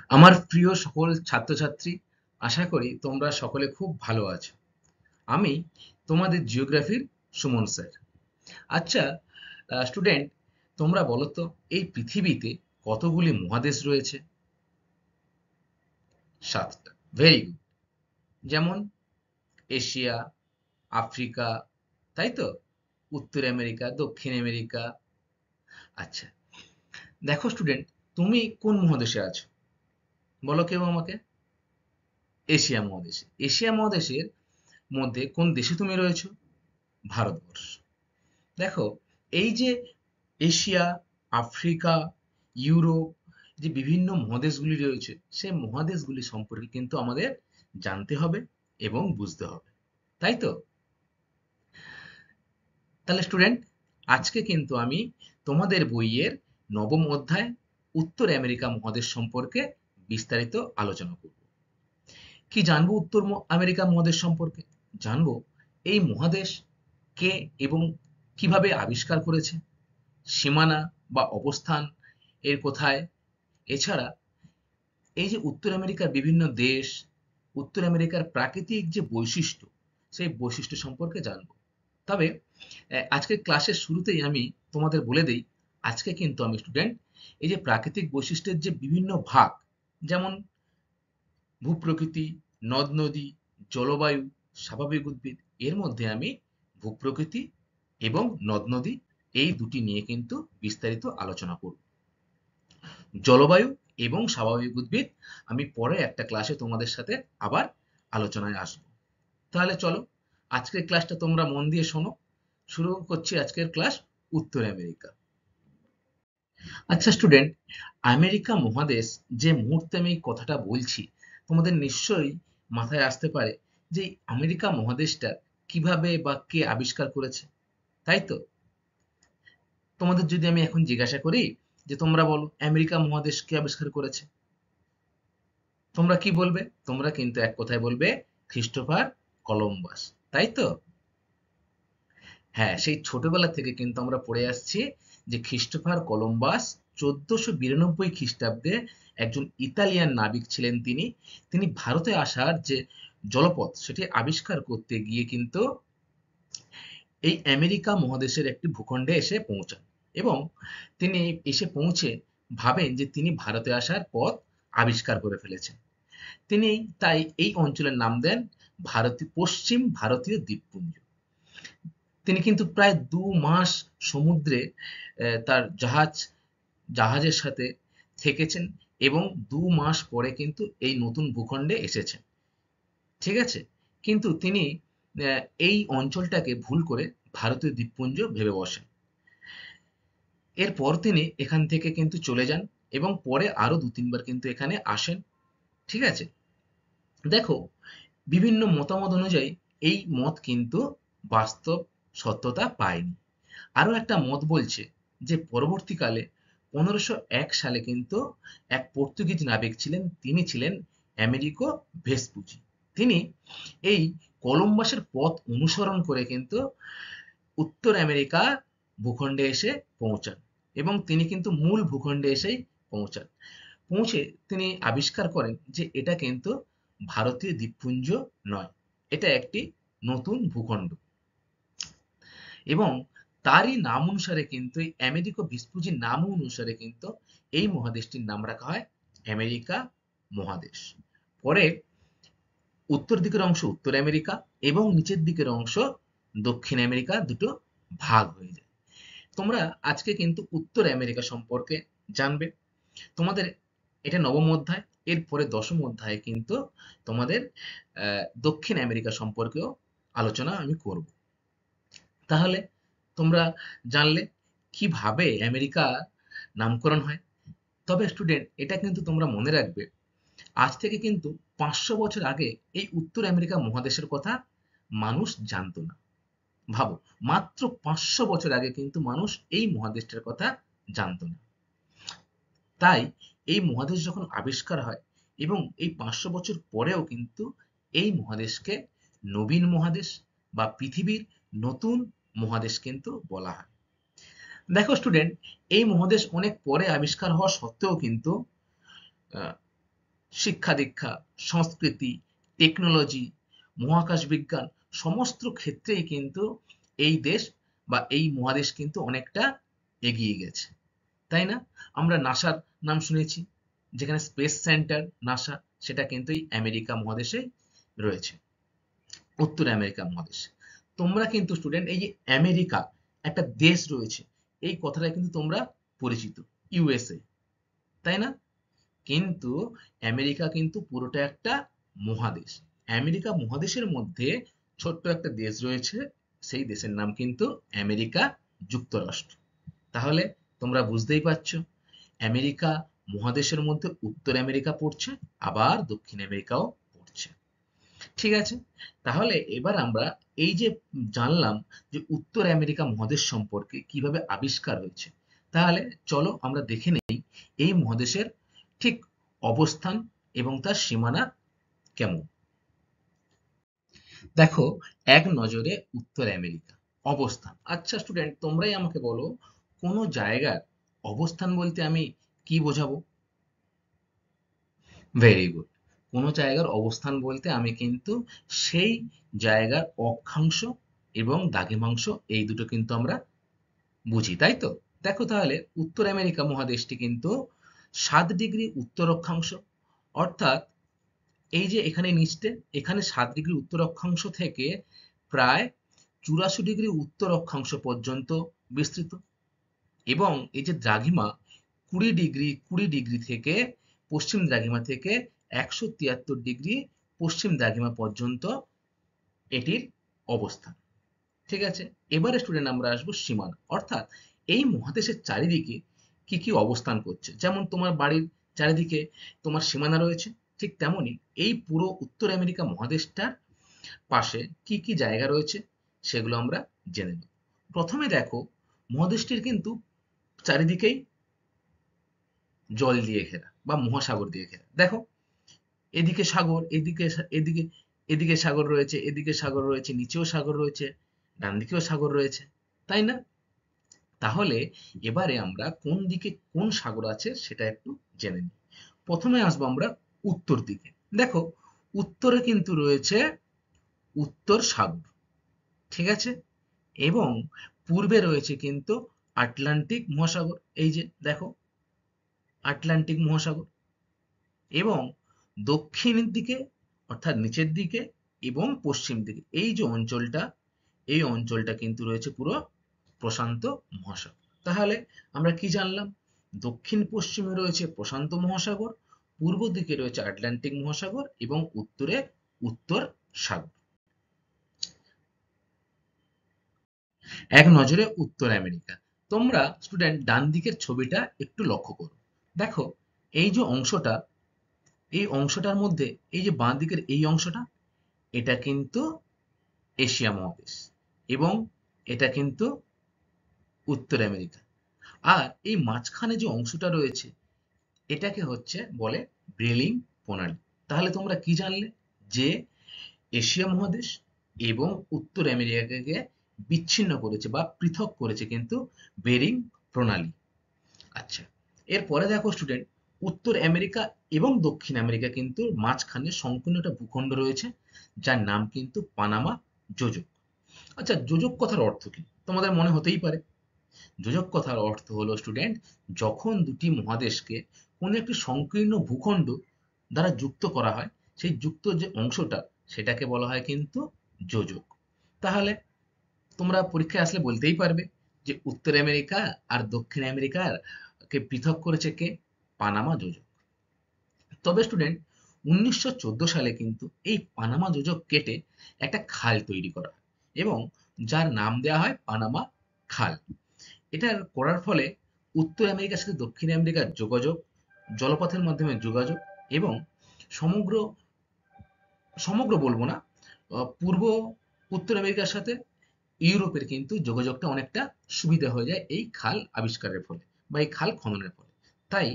আমার প্রিয় সকল ছাত্রছাত্রী, আশা করি তোমরা সকলে খুব ভালো আছো। আমি তোমাদের জিওগ্রাফির সুমন স্যার। আচ্ছা স্টুডেন্ট, তোমরা বলো তো এই পৃথিবীতে কতগুলি মহাদেশ রয়েছে? 7টা। Very good. যেমন এশিয়া, আফ্রিকা, তাই তো? উত্তর আমেরিকা, দক্ষিণ আমেরিকা। আচ্ছা, দেখো স্টুডেন্ট, তুমি কোন মহাদেশে আছো? বলো কেউ আমাকে। এশিয়া মহাদেশে। এশিয়া মহাদেশের মধ্যে কোন দেশে তুমি রয়েছো? ভারতবর্ষ। দেখো, এই যে এশিয়া, আফ্রিকা, ইউরোপ, যে বিভিন্ন মহাদেশগুলি রয়েছে, সেই মহাদেশগুলি সম্পর্কে কিন্তু আমাদের জানতে হবে এবং বুঝতে হবে, তাই তো? তাহলে স্টুডেন্ট, আজকে কিন্তু আমি তোমাদের বইয়ের নবম অধ্যায় উত্তর আমেরিকা মহাদেশ সম্পর্কে বিস্তারিত আলোচনা করব। কি জানবো উত্তর আমেরিকা মহাদেশ সম্পর্কে? জানবো এই মহাদেশ কে এবং কিভাবে আবিষ্কার করেছে, সীমানা বা অবস্থান এর কোথায়। এছাড়া এই যে উত্তর আমেরিকার বিভিন্ন দেশ, উত্তর আমেরিকার প্রাকৃতিক যে বৈশিষ্ট্য, সেই বৈশিষ্ট্য সম্পর্কে জানবো। তবে আজকের ক্লাসের শুরুতেই আমি তোমাদের বলে দেই, আজকে কিন্তু আমি স্টুডেন্ট এই যে প্রাকৃতিক বৈশিষ্ট্যের যে বিভিন্ন ভাগ, যেমন ভূপ্রকৃতি, নদ-নদী, জলবায়ু, স্বাভাবিক উদ্ভিদ, এর মধ্যে আমি ভূপ্রকৃতি এবং নদ-নদী এই দুটি নিয়ে কিন্তু বিস্তারিত আলোচনা করব। জলবায়ু এবং স্বাভাবিক উদ্ভিদ আমি পরে একটা ক্লাসে তোমাদের সাথে আবার আলোচনায় আসব। তাহলে চলো, আজকের ক্লাসটা তোমরা মন দিয়ে শোনো। শুরু করছি আজকের ক্লাস, উত্তর আমেরিকা। আচ্ছা স্টুডেন্ট, আমেরিকা মহাদেশ যে মুহূর্তে আমি এই কথাটা বলছি, তোমাদের নিশ্চয়ই মাথায় আসতে পারে যে এই আমেরিকা মহাদেশটা কিভাবে বা কে আবিষ্কার করেছে, তাই তো? তোমাদের যদি আমি এখন জিজ্ঞাসা করি যে তোমরা বলো আমেরিকা মহাদেশ কে আবিষ্কার করেছে, তোমরা কি বলবে? তোমরা কিন্তু এক কথায় বলবে ক্রিস্টোফার কলম্বাস, তাই তো? হ্যাঁ, সেই ছোটবেলা থেকে কিন্তু আমরা পড়ে আসছি যে ক্রিস্টোফার কলম্বাস 1492 খ্রিস্টাব্দে একজন ইতালিয়ান নাবিক ছিলেন তিনি। তিনি ভারতে আসার যে জলপথ সেটি আবিষ্কার করতে গিয়ে কিন্তু এই আমেরিকা মহাদেশের একটি ভূখণ্ডে এসে পৌঁছান এবং তিনি এসে পৌঁছে ভাবেন যে তিনি ভারতে আসার পথ আবিষ্কার করে ফেলেছেন। তিনি তাই এই অঞ্চলের নাম দেন পশ্চিম ভারতীয় দ্বীপপুঞ্জ। তিনি কিন্তু প্রায় 2 মাস সমুদ্রে তার জাহাজের সাথে থেকেছেন এবং 2 মাস পরে কিন্তু এই নতুন ভূখণ্ডে এসেছেন। ঠিক আছে? কিন্তু তিনি এই অঞ্চলটাকে ভুল করে ভারতীয় দ্বীপপুঞ্জ ভেবে বসেন। এরপর তিনি এখান থেকে কিন্তু চলে যান এবং পরে আরো 2-3 বার কিন্তু এখানে আসেন। ঠিক আছে? দেখো, বিভিন্ন মতামত অনুযায়ী এই মত কিন্তু বাস্তব সত্যতা পায়নি। আরো একটা মত বলছে যে পরবর্তীকালে 1501 সালে কিন্তু এক পর্তুগিজ নাবিক ছিলেন, তিনি ছিলেন আমেরিকো ভেসপুচি। তিনি এই কলম্বাসের পথ অনুসরণ করে কিন্তু উত্তর আমেরিকা ভূখণ্ডে এসে পৌঁছান এবং তিনি কিন্তু মূল ভূখণ্ডে এসেই পৌঁছান। পৌঁছে তিনি আবিষ্কার করেন যে এটা কিন্তু ভারতীয় দ্বীপপুঞ্জ নয়, এটা একটি নতুন ভূখণ্ড এবং তারই নাম অনুসারে কিন্তু এই আমেরিকো ভেসপুচির নাম অনুসারে কিন্তু এই মহাদেশটির নাম রাখা হয় আমেরিকা মহাদেশ। পরে উত্তর দিকের অংশ উত্তর আমেরিকা এবং নিচের দিকের অংশ দক্ষিণ আমেরিকা দুটো ভাগ হয়ে যায়। তোমরা আজকে কিন্তু উত্তর আমেরিকা সম্পর্কে জানবে। তোমাদের এটা নবম অধ্যায়, এরপরে দশম অধ্যায়ে কিন্তু তোমাদের দক্ষিণ আমেরিকা সম্পর্কেও আলোচনা আমি করব। তাহলে তোমরা জানলে কিভাবে আমেরিকা নামকরণ হয়। তবে স্টুডেন্ট, এটা কিন্তু তোমরা মনে রাখবে, আজ থেকে কিন্তু 500 বছর আগে এই উত্তর আমেরিকা মহাদেশের কথা মানুষ জানতো না। ভাবো, মাত্র 500 বছর আগে কিন্তু মানুষ এই মহাদেশটার কথা জানতো না। তাই এই মহাদেশ যখন আবিষ্কার হয় এবং এই 500 বছর পরেও কিন্তু এই মহাদেশকে নবীন মহাদেশ বা পৃথিবীর নতুন মহাদেশ কিন্তু বলা হয়। দেখো স্টুডেন্ট, এই মহাদেশ অনেক পরে আবিষ্কার হওয়া সত্ত্বেও কিন্তু শিক্ষা দীক্ষা, সংস্কৃতি, টেকনোলজি, মহাকাশ বিজ্ঞান সমস্ত ক্ষেত্রেই কিন্তু এই দেশ বা এই মহাদেশ কিন্তু অনেকটা এগিয়ে গেছে, তাই না? আমরা নাসার নাম শুনেছি, যেখানে স্পেস সেন্টার নাসা, সেটা কিন্তু এই আমেরিকা মহাদেশে রয়েছে, উত্তর আমেরিকা মহাদেশে। তোমরা কিন্তু স্টুডেন্ট এই যে আমেরিকা একটা দেশ রয়েছে, এই কথাটা কিন্তু তোমরা পরিচিত, ইউএসএ, তাই না? কিন্তু আমেরিকা কিন্তু পুরোটা একটা মহাদেশ। আমেরিকা মহাদেশের মধ্যে ছোট্ট একটা দেশ রয়েছে, সেই দেশের নাম কিন্তু আমেরিকা যুক্তরাষ্ট্র। তাহলে তোমরা বুঝতেই পারছো, আমেরিকা মহাদেশের মধ্যে উত্তর আমেরিকা পড়ছে, আবার দক্ষিণ আমেরিকাও পড়ছে। ঠিক আছে, তাহলে এবার আমরা এই যে জানলাম যে উত্তর আমেরিকা মহাদেশ সম্পর্কে কিভাবে আবিষ্কার হয়েছে, তাহলে চলো আমরা দেখে নেই এই মহাদেশের ঠিক অবস্থান এবং তার সীমানা কেমন। দেখো, এক নজরে উত্তর আমেরিকা অবস্থান। আচ্ছা স্টুডেন্ট, তোমরাই আমাকে বলো, কোন জায়গার অবস্থান বলতে আমি কি বোঝাবো? Very good. কোনো জায়গার অবস্থান বলতে আমি কিন্তু সেই জায়গার অক্ষাংশ এবং দ্রাঘিমাংশ, এই দুটো কিন্তু আমরা বুঝি, তাই তো? দেখো তাহলে উত্তর আমেরিকা মহাদেশটি কিন্তু 7 ডিগ্রি উত্তর অক্ষাংশ, অর্থাৎ এই যে এখানে নিচে, এখানে 7 ডিগ্রি উত্তর অক্ষাংশ থেকে প্রায় 84 ডিগ্রি উত্তর অক্ষাংশ পর্যন্ত বিস্তৃত, এবং এই যে দ্রাঘিমা 20 ডিগ্রি থেকে পশ্চিম দ্রাঘিমা থেকে 173 ডিগ্রি পশ্চিম দ্রাঘিমা পর্যন্ত এটির অবস্থান। ঠিক আছে, এবারে স্টুডেন্ট আমরা আসবো সীমানা, অর্থাৎ এই মহাদেশের চারিদিকে কি কি অবস্থান করছে। যেমন তোমার বাড়ির চারিদিকে তোমার সীমানা রয়েছে, ঠিক তেমনি এই পুরো উত্তর আমেরিকা মহাদেশটার পাশে কি কি জায়গা রয়েছে সেগুলো আমরা জেনে নেব। প্রথমে দেখো, মহাদেশটির কিন্তু চারিদিকেই জল দিয়ে ঘেরা বা মহাসাগর দিয়ে ঘেরা। দেখো, এদিকে সাগর, এদিকে এদিকে এদিকে সাগর রয়েছে, এদিকে সাগর রয়েছে, নিচেও সাগর রয়েছে, ডান দিকেও সাগর রয়েছে, তাই না? তাহলে এবারে আমরা কোন দিকে কোন সাগর আছে সেটা একটু জেনে নিই। প্রথমে আসবো আমরা উত্তর দিকে। দেখো, উত্তরে কিন্তু রয়েছে উত্তর সাগর, ঠিক আছে, এবং পূর্বে রয়েছে কিন্তু আটলান্টিক মহাসাগর, এই যে দেখো আটলান্টিক মহাসাগর, এবং দক্ষিণের দিকে অর্থাৎ নিচের দিকে এবং পশ্চিম দিকে এই যে অঞ্চলটা, এই অঞ্চলটা কিন্তু রয়েছে পুরো প্রশান্ত মহাসাগর। তাহলে আমরা কি জানলাম? দক্ষিণ পশ্চিমে রয়েছে প্রশান্ত মহাসাগর, পূর্ব দিকে রয়েছে আটলান্টিক মহাসাগর এবং উত্তরে উত্তর সাগর। এক নজরে উত্তর আমেরিকা। তোমরা স্টুডেন্ট ডান দিকের ছবিটা একটু লক্ষ্য করো। দেখো, এই যে অংশটা, এই অংশটার মধ্যে এই যে বাঁ দিকের এই অংশটা, এটা কিন্তু এশিয়া মহাদেশ এবং এটা কিন্তু উত্তর আমেরিকা। আর এই মাঝখানে যে অংশটা রয়েছে, এটাকে হচ্ছে বলে বেরিং প্রণালী। তাহলে তোমরা কি জানলে? যে এশিয়া মহাদেশ এবং উত্তর আমেরিকাকে বিচ্ছিন্ন করেছে বা পৃথক করেছে কিন্তু বেরিং প্রণালী। আচ্ছা, এরপরে দেখো স্টুডেন্ট, উত্তর আমেরিকা এবং দক্ষিণ আমেরিকা কিন্তু মাঝখানে সম্পূর্ণ একটা ভূখণ্ড রয়েছে, যার নাম কিন্তু পানামা যোজক। আচ্ছা, যোজক কথার অর্থ কি তোমাদের মনে হতেই পারে। যোজক কথার অর্থ হলো স্টুডেন্ট, যখন দুটি মহাদেশকে কোনো একটি সংকীর্ণ ভূখণ্ড দ্বারা যুক্ত করা হয়, সেই যুক্ত যে অংশটা সেটাকে বলা হয় কিন্তু যোজক। তাহলে তোমরা পরীক্ষায় আসলে বলতেই পারবে যে উত্তর আমেরিকা আর দক্ষিণ আমেরিকার কে পৃথক করেছে কে? পানামা যোজক। তবে স্টুডেন্ট, 1914 সালে কিন্তু এই পানামা যোজক কেটে একটা খাল তৈরি করা হয় এবং যার নাম দেওয়া হয় পানামা খাল। এটা করার ফলে উত্তর আমেরিকার সাথে দক্ষিণ আমেরিকার যোগাযোগ, জলপথের মাধ্যমে যোগাযোগ, এবং সমগ্র সমগ্র বলবো না, পূর্ব উত্তর আমেরিকার সাথে ইউরোপের কিন্তু যোগাযোগটা অনেকটা সুবিধা হয়ে যায় এই খাল আবিষ্কারের ফলে বা এই খাল খননের ফলে। তাই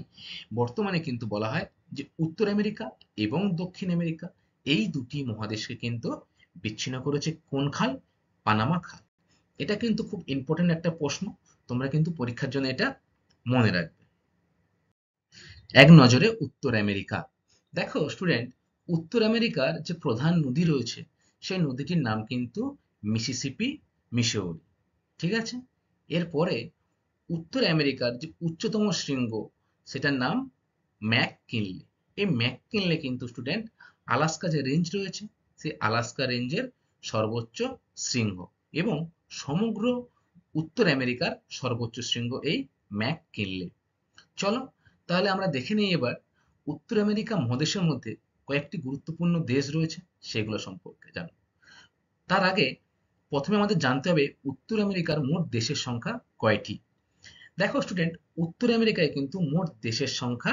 বর্তমানে কিন্তু বলা হয় যে উত্তর আমেরিকা এবং দক্ষিণ আমেরিকা এই দুটি মহাদেশকে কিন্তু বিচ্ছিন্ন করেছে কোন খাল? পানামা খাল। এটা কিন্তু খুব ইম্পর্টেন্ট একটা প্রশ্ন, তোমরা কিন্তু পরীক্ষার জন্য এটা মনে রাখবে। এক নজরে উত্তর আমেরিকা। দেখো স্টুডেন্ট, উত্তর আমেরিকার যে প্রধান নদী রয়েছে সেই নদীটির নাম কিন্তু মিসিসিপি, মিসৌরি। ঠিক আছে? এরপরে উত্তর আমেরিকার যে উচ্চতম শৃঙ্গ সেটার নাম ম্যাককিনলে। এই ম্যাককিনলে কিন্তু স্টুডেন্ট আলাস্কা যে রেঞ্জ রয়েছে সেই আলাস্কা রেঞ্জের সর্বোচ্চ শৃঙ্গ এবং সমগ্র উত্তর আমেরিকার সর্বোচ্চ শৃঙ্গ এই ম্যাককিনলে। চলো তাহলে আমরা দেখে নিই এবার উত্তর আমেরিকা মহাদেশের মধ্যে কয়েকটি গুরুত্বপূর্ণ দেশ রয়েছে সেগুলো সম্পর্কে জানো। তার আগে প্রথমে আমাদের জানতে হবে উত্তর আমেরিকার মোট দেশের সংখ্যা কয়টি। দেখো স্টুডেন্ট, উত্তর আমেরিকায় কিন্তু মোট দেশের সংখ্যা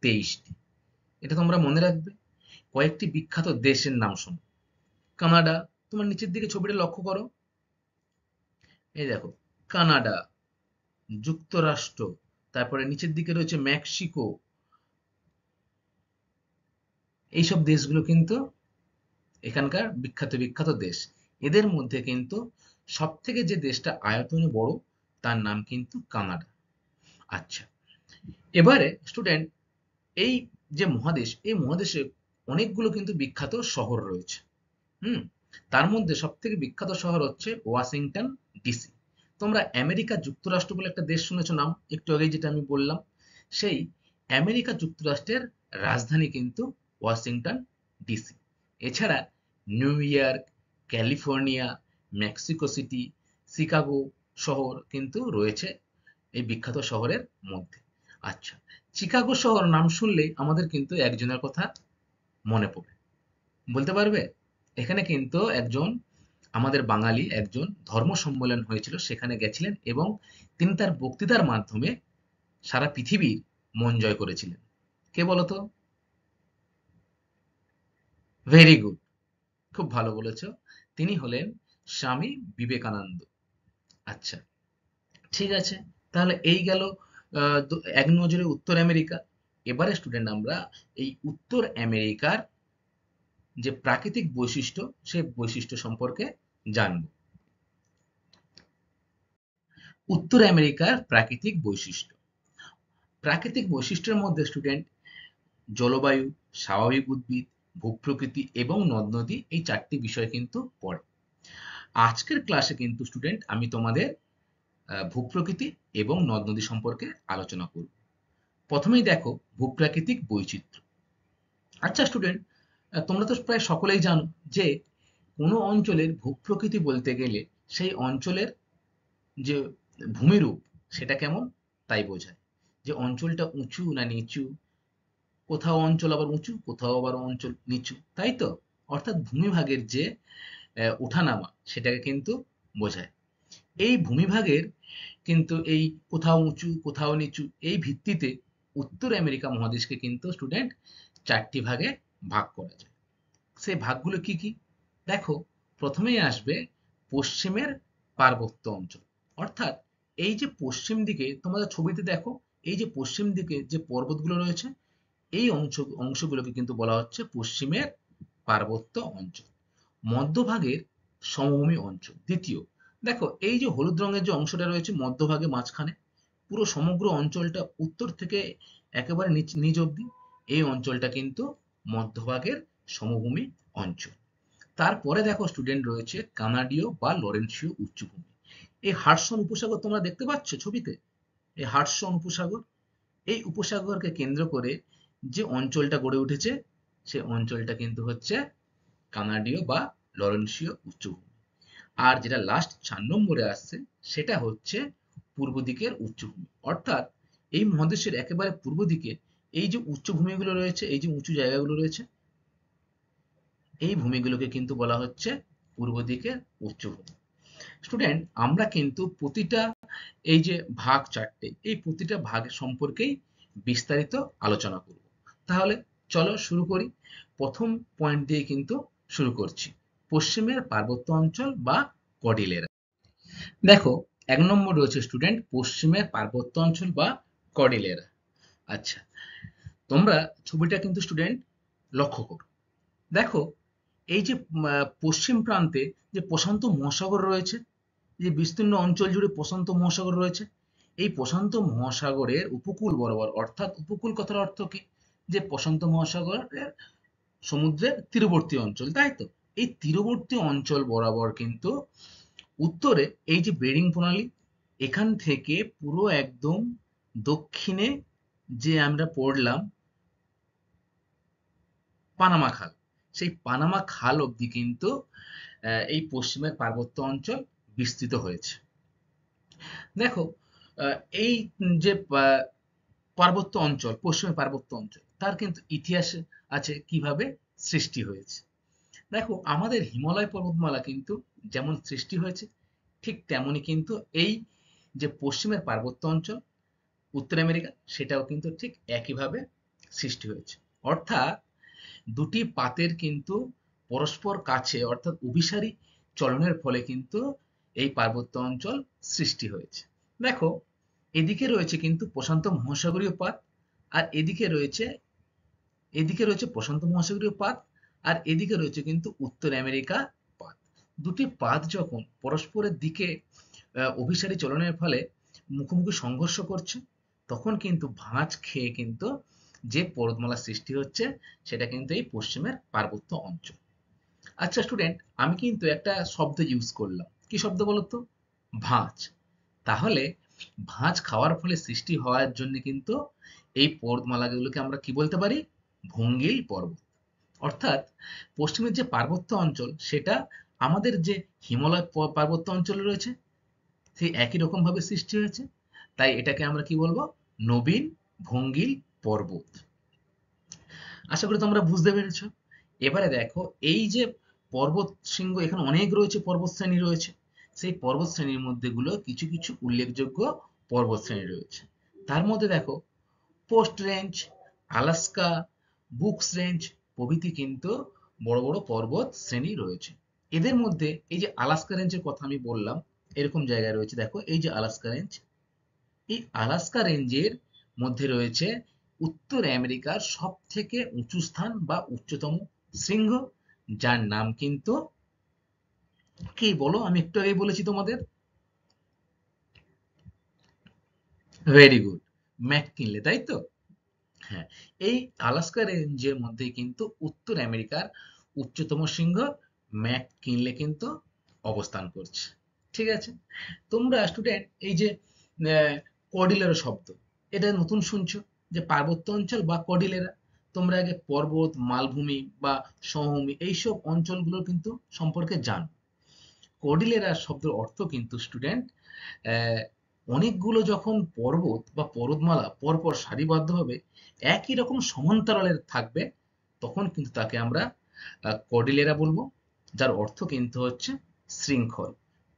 23টি। এটা তোমরা মনে রাখবে। কয়েকটি বিখ্যাত দেশের নাম শোনো। কানাডা, তোমার নিচের দিকে ছবিটা লক্ষ্য করো, এই দেখো কানাডা, যুক্তরাষ্ট্র, তারপরে নিচের দিকে রয়েছে মেক্সিকো। এইসব দেশগুলো কিন্তু এখানকার বিখ্যাত বিখ্যাত দেশ। এদের মধ্যে কিন্তু সব থেকে যে দেশটা আয়তনে বড় তার নাম কিন্তু কানাডা। আচ্ছা, এবারে স্টুডেন্ট, এই যে মহাদেশ এই মহাদেশে অনেকগুলো কিন্তু বিখ্যাত শহর রয়েছে। হুম, তার মধ্যে সব থেকে বিখ্যাত শহর হচ্ছে ওয়াশিংটন ডিসি। তোমরা আমেরিকা যুক্তরাষ্ট্র বলে একটা দেশ শুনেছো নাম, একটু আগে যেটা আমি বললাম, সেই আমেরিকা যুক্তরাষ্ট্রের রাজধানী কিন্তু ওয়াশিংটন ডিসি। এছাড়া new York, California, Mexico city, Chicago শহর কিন্তু রয়েছে এই বিখ্যাত শহরের মধ্যে। আচ্ছা, চিকাগো শহর নাম শুনলেই আমাদের কিন্তু একজনের কথা মনে পড়ে, বলতে পারবে? এখানে কিন্তু একজন আমাদের বাঙালি একজন ধর্ম সম্মেলন হয়েছিল, সেখানে গেছিলেন এবং তিনি তার বক্তৃতার মাধ্যমে সারা পৃথিবীর মন জয় করেছিলেন। কে বলতো? ভেরি গুড, খুব ভালো বলেছ। তিনি হলেন স্বামী বিবেকানন্দ। আচ্ছা, ঠিক আছে, তাহলে এই গেল এক নজরে উত্তর আমেরিকা। এবারে স্টুডেন্ট আমরা এই উত্তর আমেরিকার যে প্রাকৃতিক বৈশিষ্ট্য সেই বৈশিষ্ট্য সম্পর্কে জানব। উত্তর আমেরিকার প্রাকৃতিক বৈশিষ্ট্য। প্রাকৃতিক বৈশিষ্ট্যের মধ্যে স্টুডেন্ট জলবায়ু, স্বাভাবিক উদ্ভিদ, ভূপ্রকৃতি এবং নদ নদী এই চারটি বিষয় কিন্তু পড়ে। আজকের ক্লাসে কিন্তু স্টুডেন্ট আমি তোমাদের ভূপ্রকৃতি এবং নদ নদী সম্পর্কে আলোচনা করব। প্রথমেই দেখো ভূপ্রাকৃতিক বৈচিত্র্য। আচ্ছা স্টুডেন্ট, তোমরা তো প্রায় সকলেই জানো যে কোনো অঞ্চলের ভূপ্রকৃতি বলতে গেলে সেই অঞ্চলের যে ভূমিরূপ সেটা কেমন তাই বোঝায়। যে অঞ্চলটা উঁচু না নিচু, কোথাও অঞ্চল আবার উঁচু কোথাও আবার অঞ্চল নিচু, তাই তো? অর্থাৎ ভূমিভাগের যে ওঠানামা সেটাকে কিন্তু বোঝায়। এই ভূমিভাগের কিন্তু এই কোথাও উঁচু কোথাও নিচু এই ভিত্তিতে উত্তর আমেরিকা মহাদেশকে কিন্তু স্টুডেন্ট চারটি ভাগে ভাগ করা যায়। সেই ভাগগুলো কি কি? দেখো, প্রথমেই আসবে পশ্চিমের পার্বত্য অঞ্চল। অর্থাৎ এই যে পশ্চিম দিকে তোমরা ছবিতে দেখো, এই যে পশ্চিম দিকে যে পর্বতগুলো রয়েছে এই অংশগুলোকে কিন্তু বলা হচ্ছে পশ্চিমের পার্বত্য অঞ্চল। মধ্যভাগের সমভূমি অঞ্চল দ্বিতীয়। দেখো এই যে হলুদ রঙের যে অংশটা রয়েছে মধ্যভাগে মাঝখানে, পুরো সমগ্র অঞ্চলটা উত্তর থেকে একেবারে নিচ অব্দি এই অঞ্চলটা কিন্তু মধ্যভাগের সমভূমি অঞ্চল। তারপরে দেখো স্টুডেন্ট রয়েছে কানাডীয় বা লরেন্সীয় উচ্চভূমি। এই হাডসন উপসাগর তোমরা দেখতে পাচ্ছ ছবিতে, এই হাডসন উপসাগর, এই উপসাগরকে কেন্দ্র করে যে অঞ্চলটা গড়ে উঠেছে সে অঞ্চলটা কিন্তু হচ্ছে কানাডীয় বা লরেন্সীয় উচ্চভূমি। আর যেটা লাস্ট 4 নম্বরে আসছে সেটা হচ্ছে পূর্ব দিকের উচ্চভূমি। অর্থাৎ এই মহাদেশের একেবারে পূর্ব দিকে এই যে উচ্চভূমিগুলো রয়েছে, এই যে উঁচু জায়গাগুলো রয়েছে, এই ভূমিগুলোকে কিন্তু বলা হচ্ছে পূর্ব দিকের উচ্চভূমি। স্টুডেন্ট, আমরা কিন্তু প্রতিটা এই যে ভাগ চারটে এই প্রতিটা ভাগ সম্পর্কেই বিস্তারিত আলোচনা করব। তাহলে চলো শুরু করি। প্রথম পয়েন্ট দিয়ে কিন্তু শুরু করছি, পশ্চিমের পার্বত্য অঞ্চল বা কর্ডিলেরা। দেখো, 1 নম্বর রয়েছে স্টুডেন্ট পশ্চিমের পার্বত্য অঞ্চল বা কর্ডিলেরা। আচ্ছা, তোমরা ছবিটা কিন্তু স্টুডেন্ট লক্ষ্য করো। দেখো এই যে পশ্চিম প্রান্তে যে প্রশান্ত মহাসাগর রয়েছে, যে বিস্তীর্ণ অঞ্চল জুড়ে প্রশান্ত মহাসাগর রয়েছে, এই প্রশান্ত মহাসাগরের উপকূল বরাবর, অর্থাৎ উপকূল কথার অর্থ কি? যে প্রশান্ত মহাসাগরের সমুদ্রের তীরবর্তী অঞ্চল, তাই তো? এই তীরবর্তী অঞ্চল বরাবর কিন্তু উত্তরে এই যে বেরিং প্রণালী, এখান থেকে পুরো একদম দক্ষিণে যে আমরা পড়লাম পানামা খাল, সেই পানামা খাল অবধি কিন্তু এই পশ্চিমের পার্বত্য অঞ্চল বিস্তৃত হয়েছে। দেখো, এই যে পার্বত্য অঞ্চল, পশ্চিমের পার্বত্য অঞ্চল, তার কিন্তু ইতিহাস আছে কিভাবে সৃষ্টি হয়েছে। দেখো, আমাদের হিমালয় পর্বতমালা কিন্তু যেমন সৃষ্টি হয়েছে, ঠিক তেমনই কিন্তু এই যে পশ্চিমের পার্বত্য অঞ্চল, উত্তর আমেরিকা, সেটাও কিন্তু ঠিক একইভাবে সৃষ্টি হয়েছে। অর্থাৎ দুটি পাতের কিন্তু পরস্পর কাছে, অর্থাৎ অভিসারী চলনের ফলে কিন্তু এই পার্বত্য অঞ্চল সৃষ্টি হয়েছে। দেখো, এদিকে রয়েছে কিন্তু প্রশান্ত মহাসাগরীয় পাত, আর এদিকে রয়েছে প্রশান্ত মহাসাগরীয় পাত, আর এদিকে রয়েছে কিন্তু উত্তর আমেরিকা পাত। দুটি পাত যখন পরস্পরের দিকে অভিসারী চলনের ফলে মুখোমুখি সংঘর্ষ করছে, তখন কিন্তু ভাঁজ খেয়ে কিন্তু যে পর্বতমালা সৃষ্টি হচ্ছে, সেটা কিন্তু এই পশ্চিমের পার্বত্য অঞ্চল। আচ্ছা স্টুডেন্ট, আমি কিন্তু একটা শব্দ ইউজ করলাম, কি শব্দ বলতো? ভাঁজ। তাহলে ভাঁজ খাওয়ার ফলে সৃষ্টি হওয়ার জন্য কিন্তু এই পর্বতমালাগুলোকে আমরা কি বলতে পারি? ভঙ্গিল পর্বত। অর্থাৎ পশ্চিমের যে পার্বত্য অঞ্চল, সেটা আমাদের যে হিমালয় পার্বত্য অঞ্চলে রয়েছে, সেই একই রকম ভাবে সৃষ্টি হয়েছে। তাই এটাকে আমরা কি বলবো? নবীন ভঙ্গিল পর্বত। আশা করি তোমরা বুঝতে পেরেছো। এবারে দেখো, এই যে পর্বত শৃঙ্গ, এখানে অনেক রয়েছে, পর্বত শ্রেণী রয়েছে। সেই পর্বত শ্রেণীর মধ্যে গুলো কিছু কিছু উল্লেখযোগ্য পর্বত শ্রেণী রয়েছে। তার মধ্যে দেখো, post range, Alaska, books range প্রভৃতি কিন্তু বড় বড় পর্বত শ্রেণী রয়েছে। এদের মধ্যে এই যে আলাস্কা রেঞ্জের কথা আমি বললাম, এরকম জায়গায় রয়েছে। দেখো, এই যে আলাস্কা রেঞ্জ, এই আলাস্কা রেঞ্জের মধ্যে রয়েছে উত্তর আমেরিকার সব থেকে উঁচু স্থান বা উচ্চতম শৃঙ্গ, যার নাম কিন্তু কি বলো? আমি একটু আগে বলেছি তোমাদের। ভেরি গুড, ম্যাককিনলে, তাই তো? হ্যাঁ, এই আলাস্কা রেঞ্জের মধ্যে কিন্তু উত্তর আমেরিকার উচ্চতম শৃঙ্গ ম্যাককিনলে কিন্তু অবস্থান করছে। ঠিক আছে? তোমরা স্টুডেন্ট এই যে কর্ডিলেরা শব্দ, এটা নতুন শুনছো, যে পার্বত্য অঞ্চল বা কর্ডিলেরা। তোমরা আগে পর্বত, মালভূমি বা সমভূমি এইসব অঞ্চলগুলো কিন্তু সম্পর্কে জানো। কর্ডিলেরা শব্দের অর্থ কিন্তু স্টুডেন্ট, অনেকগুলো যখন পর্বত বা পর্বতমালা পরপর সারিবদ্ধভাবে একই রকম সমান্তরালের থাকবে, তখন কিন্তু তাকে আমরা কর্ডিলেরা বলবো, যার অর্থ কিন্তু হচ্ছে শৃঙ্খল।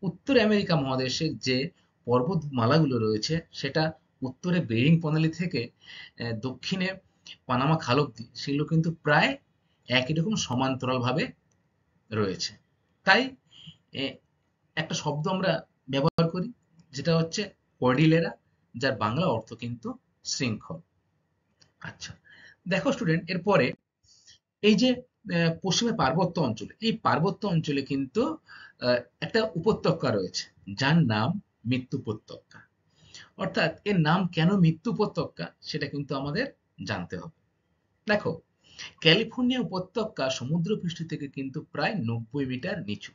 উত্তর আমেরিকা মহাদেশের যে পর্বতমালাগুলো রয়েছে, সেটা উত্তরে বেরিং প্রণালী থেকে দক্ষিণে পানামা খাল অব্দি, সেগুলো কিন্তু প্রায় একই রকম সমান্তরালভাবে রয়েছে। তাই এ, একটা শব্দ আমরা ব্যবহার করি, যেটা হচ্ছে কর্ডিলেরা, যার বাংলা অর্থ কিন্তু শৃঙ্খল। আচ্ছা, দেখো স্টুডেন্ট, এরপরে এই যে পশ্চিমে পার্বত্য অঞ্চলে, এই পার্বত্য অঞ্চলে কিন্তু একটা উপত্যকা রয়েছে, যার নাম মৃত্যু উপত্যকা। অর্থাৎ এর নাম কেন মৃত্যু উপত্যকা, সেটা কিন্তু আমাদের জানতে হবে। দেখো, ক্যালিফোর্নিয়া উপত্যকা সমুদ্রপৃষ্ঠ থেকে কিন্তু প্রায় 90 মিটার নিচু।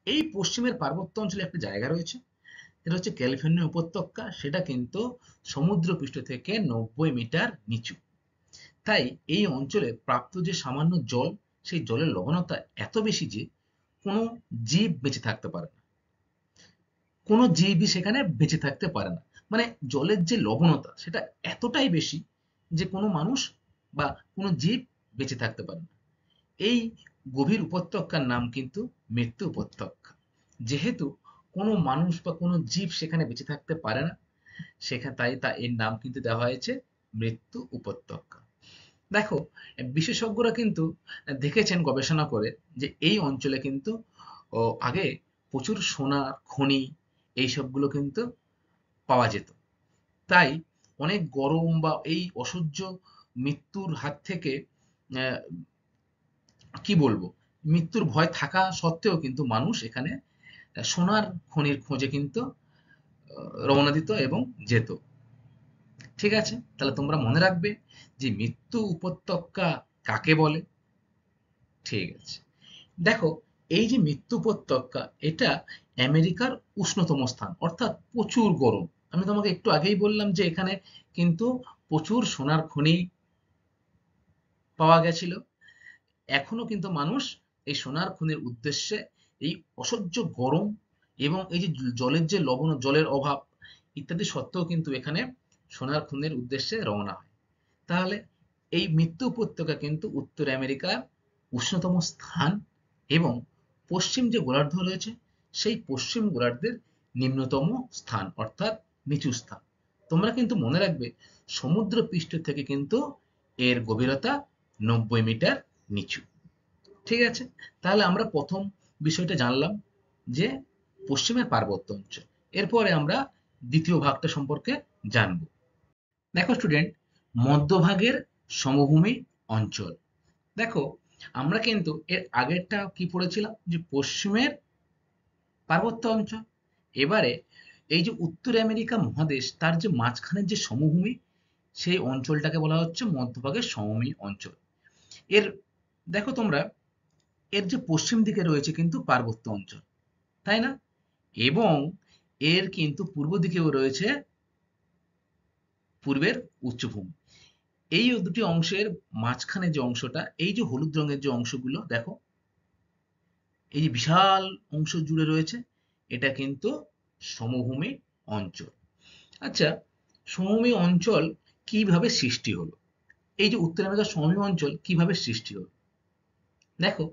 এই পশ্চিমের পার্বত্য অঞ্চলে একটা জায়গা রয়েছে, এটা হচ্ছে ক্যালিফোর্নিয়া উপত্যকা, সেটা কিন্তু সমুদ্রপৃষ্ঠ থেকে 90 মিটার নিচু। তাই এই অঞ্চলে প্রাপ্ত যে সামান্য জল, সেই জলের লবণতা এত বেশি যে কোনো জীব বেঁচে থাকতে পারে না, কোনো জীবই সেখানে বেঁচে থাকতে পারে না। মানে জলের যে লবণতা, সেটা এতটাই বেশি যে কোনো মানুষ বা কোনো জীব বেঁচে থাকতে পারে না। এই গভীর উপত্যকার নাম কিন্তু মৃত্যু উপত্যকা। যেহেতু কোনো মানুষ বা কোনো জীব সেখানে বেঁচে থাকতে পারে না, সেখানে তাই এর নাম কিন্তু দেওয়া হয়েছে মৃত্যু উপত্যকা। দেখো, বিশেষজ্ঞরা কিন্তু দেখেছেন গবেষণা করে যে এই অঞ্চলে কিন্তু আগে প্রচুর সোনার খনি এইসবগুলো কিন্তু পাওয়া যেত। তাই অনেক গরম বা এই অসহ্য মৃত্যুর হাত থেকে আহ, কি বলবো, মৃত্যুর ভয় থাকা সত্ত্বেও কিন্তু মানুষ এখানে সোনার খনির খোঁজে কিন্তু রওনা দিত এবং যেত। ঠিক আছে, তাহলে তোমরা মনে রাখবে যে মৃত্যু উপত্যকা কাকে বলে। ঠিক আছে, দেখো এই যে মৃত্যু উপত্যকা, এটা আমেরিকার উষ্ণতম স্থান, অর্থাৎ প্রচুর গরম। আমি তোমাকে একটু আগেই বললাম যে এখানে কিন্তু প্রচুর সোনার খনি পাওয়া গেছিল। এখনো কিন্তু মানুষ এই সোনার খনির উদ্দেশ্যে এই অসহ্য গরম এবং এই যে জলের যে জলের অভাব ইত্যাদি সত্ত্বেও কিন্তু এখানে সোনার খনির উদ্দেশ্যে রওনা হয়। তাহলে এই মৃত্যু উপত্যকা কিন্তু উত্তর আমেরিকার উষ্ণতম স্থান এবং পশ্চিম যে গোলার্ধ রয়েছে সেই পশ্চিম গোলার্ধের নিম্নতম স্থান, অর্থাৎ নিচু স্থান। তোমরা কিন্তু মনে রাখবে সমুদ্র পৃষ্ঠ থেকে কিন্তু এর গভীরতা 90 মিটার নিচু। ঠিক আছে, তাহলে আমরা প্রথম বিষয়টা জানলাম যে পশ্চিমের পার্বত্য অঞ্চল। এরপরে আমরা দ্বিতীয় ভাগটা সম্পর্কে জানবো। দেখো স্টুডেন্ট, মধ্যভাগের সমভূমি অঞ্চল। দেখো আমরা কিন্তু এর আগেরটা কি পড়েছিলাম যে পশ্চিমের পার্বত্য অঞ্চল। এবারে এই যে উত্তর আমেরিকা মহাদেশ তার যে মাঝখানের যে সমভূমি, সেই অঞ্চলটাকে বলা হচ্ছে মধ্যভাগের সমভূমি অঞ্চল। এর দেখো তোমরা, এর যে পশ্চিম দিকে রয়েছে কিন্তু পার্বত্য অঞ্চল, তাই না? এবং এর কিন্তু পূর্ব দিকেও রয়েছে পূর্বের উচ্চভূমি। এই দুটি অংশের মাঝখানে যে অংশটা, এই যে হলুদ রঙের যে অংশগুলো দেখো, এই যে বিশাল অংশ জুড়ে রয়েছে, এটা কিন্তু সমভূমি অঞ্চল। আচ্ছা, সমভূমি অঞ্চল কিভাবে সৃষ্টি হলো? এই যে উত্তর আমেরিকার সমভূমি অঞ্চল কিভাবে সৃষ্টি হলো? দেখো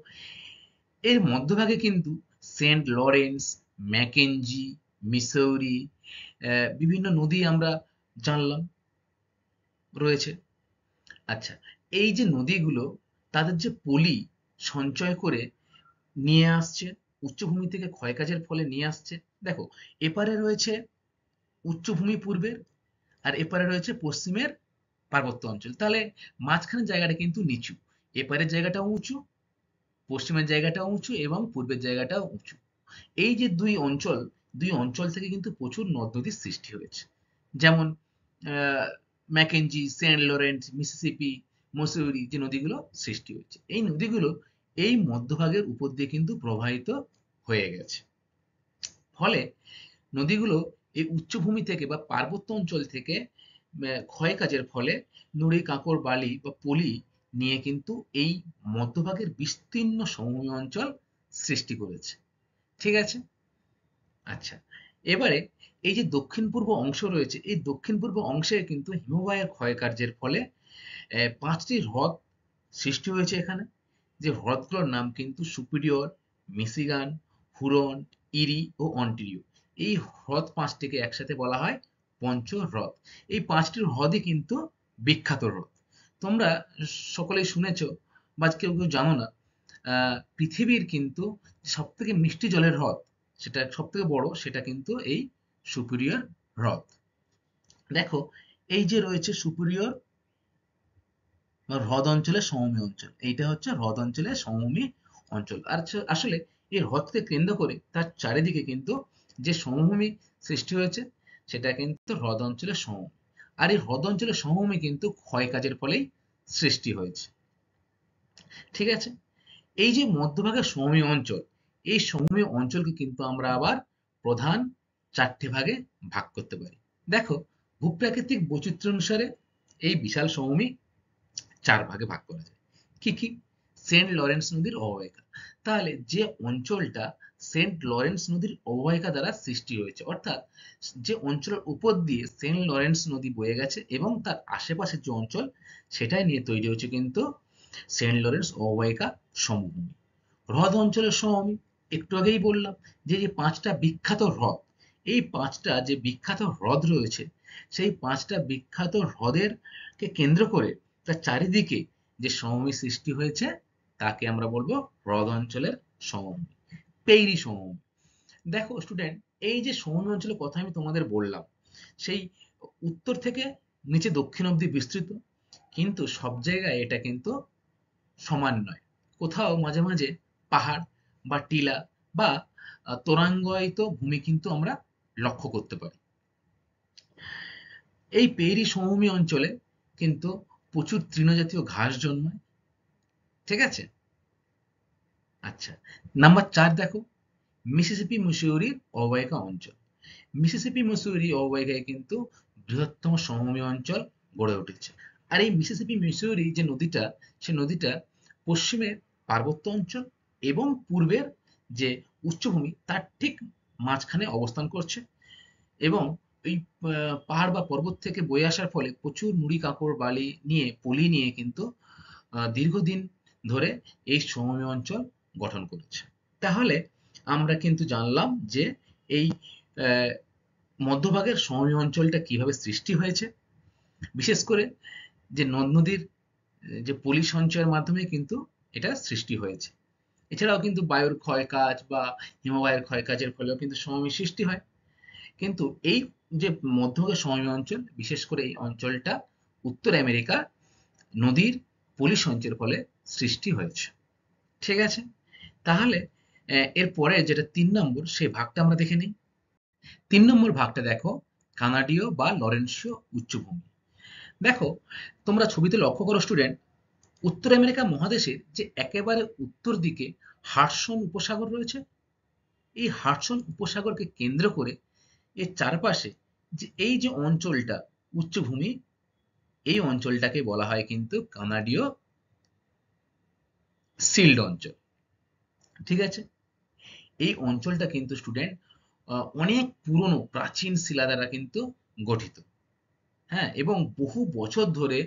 এর মধ্যভাগে কিন্তু সেন্ট লরেন্স, ম্যাকেঞ্জি, মিসৌরি, বিভিন্ন নদী আমরা জানলাম রয়েছে। আচ্ছা, এই যে নদীগুলো তাদের যে পলি সঞ্চয় করে নিয়ে আসছে, উচ্চভূমি থেকে ক্ষয়কাজের ফলে নিয়ে আসছে। দেখো এপারে রয়েছে উচ্চভূমি পূর্বের, আর এপারে রয়েছে পশ্চিমের পার্বত্য অঞ্চল। তাহলে মাঝখানের জায়গাটা কিন্তু নিচু, এপারের জায়গাটাও উঁচু, পশ্চিমের জায়গাটাও উঁচু এবং পূর্বের জায়গাটাও উঁচু। এই যে দুই অঞ্চল থেকে কিন্তু প্রচুর নদ নদীর সৃষ্টি হয়েছে। যেমন ম্যাকেঞ্জি, সেন্ট লরেন্স, মিসিসিপি, মসুরি যে নদীগুলো সৃষ্টি হয়েছে, এই নদীগুলো এই মধ্যভাগের উপর দিয়ে কিন্তু প্রবাহিত হয়ে গেছে। ফলে নদীগুলো এই উচ্চভূমি থেকে বা পার্বত্য অঞ্চল থেকে ক্ষয়কাজের ফলে নুড়ি, কাঁকড়, বালি বা পলি নিয়ে কিন্তু এই মধ্যভাগের বিস্তীর্ণ সমভূমি অঞ্চল সৃষ্টি করেছে। ঠিক আছে, আচ্ছা, এবারে এই যে দক্ষিণ পূর্ব অংশ রয়েছে, এই দক্ষিণ পূর্ব অংশে কিন্তু হিমবাহের ক্ষয়কার্যের ফলে 5টি হ্রদ সৃষ্টি হয়েছে এখানে। যে হ্রদগুলোর নাম কিন্তু সুপিরিয়র, মিশিগান, হুরন, ইরি ও অন্টারিও। এই হ্রদ 5টিকে একসাথে বলা হয় পঞ্চহ্রদ। এই 5টি হ্রদই কিন্তু বিখ্যাত হ্রদ। তোমরা সকলেই শুনেছ বা কেউ কেউ জানো না, পৃথিবীর কিন্তু সব থেকে মিষ্টি জলের হ্রদ, সেটা সব থেকে বড়, সেটা কিন্তু এই সুপিরিয়র হ্রদ। দেখো এই যে রয়েছে সুপিরিয়র হ্রদ অঞ্চলের সমভূমি অঞ্চল, এইটা হচ্ছে হ্রদ অঞ্চলের সমভূমি অঞ্চল। আর আসলে এই হ্রদকে কেন্দ্র করে তার চারিদিকে কিন্তু যে সমভূমি সৃষ্টি হয়েছে সেটা কিন্তু হ্রদ অঞ্চলের সমভূমি। আর এই হ্রদ অঞ্চলের সমভূমি কিন্তু ক্ষয়কাজের ফলেই সৃষ্টি হয়েছে। ঠিক আছে, এই যে মধ্যভাগের সমভূমি অঞ্চল, এই সমভূমি অঞ্চলকে কিন্তু আমরা আবার প্রধান 4টে ভাগে ভাগ করতে পারি। দেখো ভূপ্রাকৃতিক বৈচিত্র্য অনুসারে এই বিশাল সমভূমি 4 ভাগে ভাগ করা যায়। কি কি? সেন্ট লরেন্স নদীর অববাহিকা। তাহলে যে অঞ্চলটা সেন্ট লরেন্স নদীর অববাহিকা দ্বারা সৃষ্টি হয়েছে, অর্থাৎ যে অঞ্চলের উপর দিয়ে সেন্ট লরেন্স নদী বয়ে গেছে এবং তার আশেপাশের যে অঞ্চল, সেটাই নিয়ে তৈরি হয়েছে কিন্তু সেন্ট লরেন্স অববাহিকা সমভূমি। হ্রদ অঞ্চলের সমভূমি, একটু আগেই বললাম যে 5টা বিখ্যাত হ্রদ, এই 5টা যে বিখ্যাত হ্রদ রয়েছে, সেই 5টা বিখ্যাত হ্রদের কে কেন্দ্র করে তার চারিদিকে যে সমভূমি সৃষ্টি হয়েছে তাকে আমরা বলবো হ্রদ অঞ্চলের সমভূমি, পেইরি সমভূমি। দেখো স্টুডেন্ট, এই যে সমভূমি অঞ্চলের কথা আমি তোমাদের বললাম, সেই উত্তর থেকে নিচে দক্ষিণ অব্দি বিস্তৃত, কিন্তু সব জায়গায় এটা কিন্তু সমান নয়। কোথাও মাঝে মাঝে পাহাড় বা টিলা বা তোরাঙ্গায়িত ভূমি কিন্তু আমরা লক্ষ্য করতে পারি। এই পেরি সমভূমি অঞ্চলে কিন্তু প্রচুর তৃণজাতীয় ঘাস জন্মায়। ঠিক আছে। আচ্ছা, নাম্বার 4 দেখো, মিসিসিপি মিসৌরির অববাহিকা অঞ্চল। মিসিসিপি মিসৌরি অববাহিকায় কিন্তু বৃহত্তম সমভূমি অঞ্চল গড়ে উঠেছে। আর এই মিসিসিপি মিসৌরি যে নদীটা, সে নদীটা পশ্চিমের পার্বত্য অঞ্চল এবং পূর্বের যে উচ্চভূমি তার ঠিক মাঝখানে অবস্থান করছে। এবং এই পাহাড় বা পর্বত থেকে বয়ে আসার ফলে প্রচুর নুড়ি কাকড় বালি নিয়ে পলি নিয়ে কিন্তু দীর্ঘদিন ধরে এই সমভূমি অঞ্চল গঠন করেছে। তাহলে আমরা কিন্তু জানলাম যে এই আহ, মধ্যভাগের সমভূমি অঞ্চলটা কিভাবে সৃষ্টি হয়েছে, বিশেষ করে যে নদ নদীর যে পলি সঞ্চয়ের মাধ্যমে কিন্তু এটা সৃষ্টি হয়েছে। এছাড়াও কিন্তু বায়ুর ক্ষয়কাজ বা হিমবাহের ক্ষয়কাজের ফলেও কিন্তু সমভূমি সৃষ্টি হয়। কিন্তু এই যে মধ্যভাগের সমভূমি অঞ্চল, বিশেষ করে এই অঞ্চলটা উত্তর আমেরিকা নদীর পলি সঞ্চয়ের ফলে সৃষ্টি হয়েছে। ঠিক আছে। তাহলে এরপরে যেটা 3 নম্বর, সেই ভাগটা আমরা দেখে নিই। 3 নম্বর ভাগটা দেখো, কানাডীয় বা লরেন্সীয় উচ্চভূমি। দেখো, তোমরা ছবিতে লক্ষ্য করো স্টুডেন্ট, উত্তর আমেরিকা মহাদেশের যে একেবারে উত্তর দিকে হাডসন উপসাগর রয়েছে, এই হাডসন উপসাগরকে কেন্দ্র করে এর চারপাশে যে এই যে অঞ্চলটা উচ্চভূমি, এই অঞ্চলটাকে বলা হয় কিন্তু কানাডীয় সিল্ড অঞ্চল। ঠিক আছে। এই অঞ্চলটা কিন্তু স্টুডেন্ট অনেক পুরনো প্রাচীন শিলা দ্বারা কিন্তু গঠিত। হ্যাঁ, এবং বহু বছর ধরে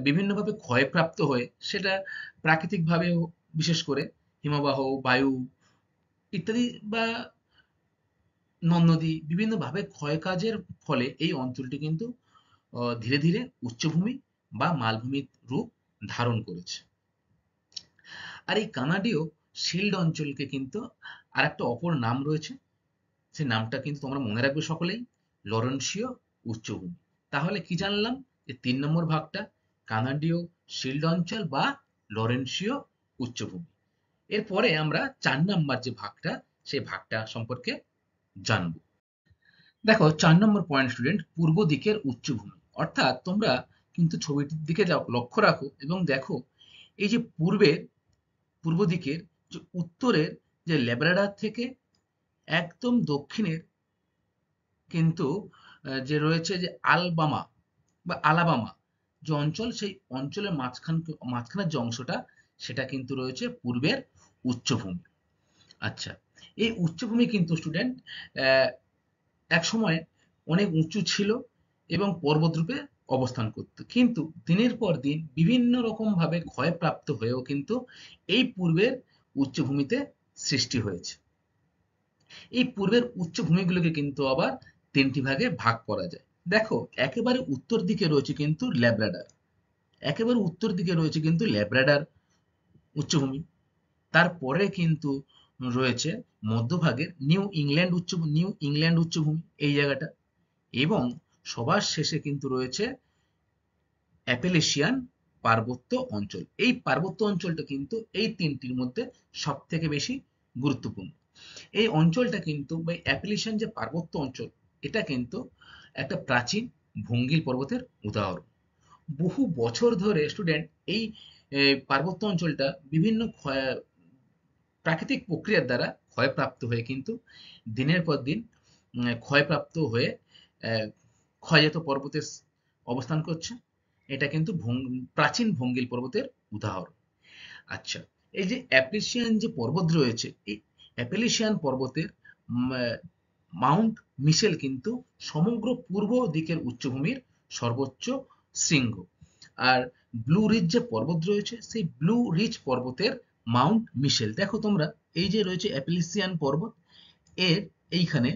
বিভিন্নভাবে ক্ষয়প্রাপ্ত হয়ে, সেটা প্রাকৃতিকভাবেও, বিশেষ করে হিমবাহ, বায়ু ইত্যাদি বা নদ নদী বিভিন্নভাবে ক্ষয়কাজের ফলে এই অঞ্চলটি কিন্তু ধীরে ধীরে উচ্চভূমি বা মালভূমির রূপ ধারণ করেছে। আর এই কানাডীয় শিল্ড অঞ্চলকে কিন্তু আর একটা অপর নাম রয়েছে, সে নামটা কিন্তু তোমরা মনে রাখবে সকলেই, লরেন্সীয় উচ্চভূমি। তাহলে কি জানলাম, যে 3 নম্বর ভাগটা কানাডীয় শিল্ড অঞ্চল বা লরেন্সীয় উচ্চভূমি। এরপরে আমরা 4 নম্বর যে ভাগটা, সেই ভাগটা সম্পর্কে জানবো। দেখো, 4 নম্বর পয়েন্ট স্টুডেন্ট, পূর্ব দিকের উচ্চভূমি। অর্থাৎ তোমরা কিন্তু ছবিটির দিকে লক্ষ্য রাখো এবং দেখো, এই যে পূর্ব দিকের যে উত্তরের যে ল্যাব্রাডর থেকে একদম দক্ষিণের কিন্তু যে রয়েছে যে আলবামা বা আলাবামা যে অঞ্চল, সেই অঞ্চলের মাঝখানের যে অংশটা, সেটা কিন্তু রয়েছে পূর্বের উচ্চভূমি। আচ্ছা, এই উচ্চভূমি কিন্তু স্টুডেন্ট এক সময় অনেক উঁচু ছিল এবং পর্বতরূপে অবস্থান করত, কিন্তু দিনের পর দিন বিভিন্ন রকম ভাবে ক্ষয়প্রাপ্ত হয়েও কিন্তু এই পূর্বের উচ্চভূমিতে সৃষ্টি হয়েছে। এই পূর্বের উচ্চভূমিগুলোকে কিন্তু আবার 3টি ভাগে ভাগ করা যায়। দেখো, একেবারে উত্তর দিকে রয়েছে কিন্তু ল্যাব্রাডর, একেবারে উত্তর দিকে রয়েছে কিন্তু ল্যাব্রাডর উচ্চভূমি। তারপরে কিন্তু রয়েছে মধ্যভাগের নিউ ইংল্যান্ড উচ্চভূমি, এই জায়গাটা। এবং সবার শেষে কিন্তু রয়েছে অ্যাপেলেশিয়ান পার্বত্য অঞ্চল। এই পার্বত্য অঞ্চলটা কিন্তু এই 3টির মধ্যে সব থেকে বেশি গুরুত্বপূর্ণ। এই অঞ্চলটা কিন্তু বা অ্যাপেলেশিয়ান যে পার্বত্য অঞ্চল, এটা কিন্তু একটা প্রাচীন ভঙ্গিল পর্বতের উদাহরণ। বহু বছর ধরে স্টুডেন্ট এই পার্বত্য অঞ্চলটা বিভিন্ন প্রাকৃতিক প্রক্রিয়ার দ্বারা ক্ষয়প্রাপ্ত হয়ে কিন্তু দিনের পর দিন ক্ষয়প্রাপ্ত হয়ে ক্ষয়জাত পর্বতে অবস্থান করছে। এটা কিন্তু প্রাচীন ভঙ্গিল পর্বতের উদাহরণ। আচ্ছা, এই যে অ্যাপেলেশিয়ান যে পর্বত রয়েছে, এই অ্যাপেলেশিয়ান পর্বতের মাউন্ট মিশেল কিন্তু সমগ্র পূর্ব দিকের উচ্চভূমির সর্বোচ্চ শৃঙ্গ। আর ব্লু রিজ যে পর্বত রয়েছে, সেই ব্লু রিজ পর্বতের মাউন্ট মিশেল, দেখো তোমরা, এই যে রয়েছে অ্যাপেলেশিয়ান পর্বত, এর এইখানে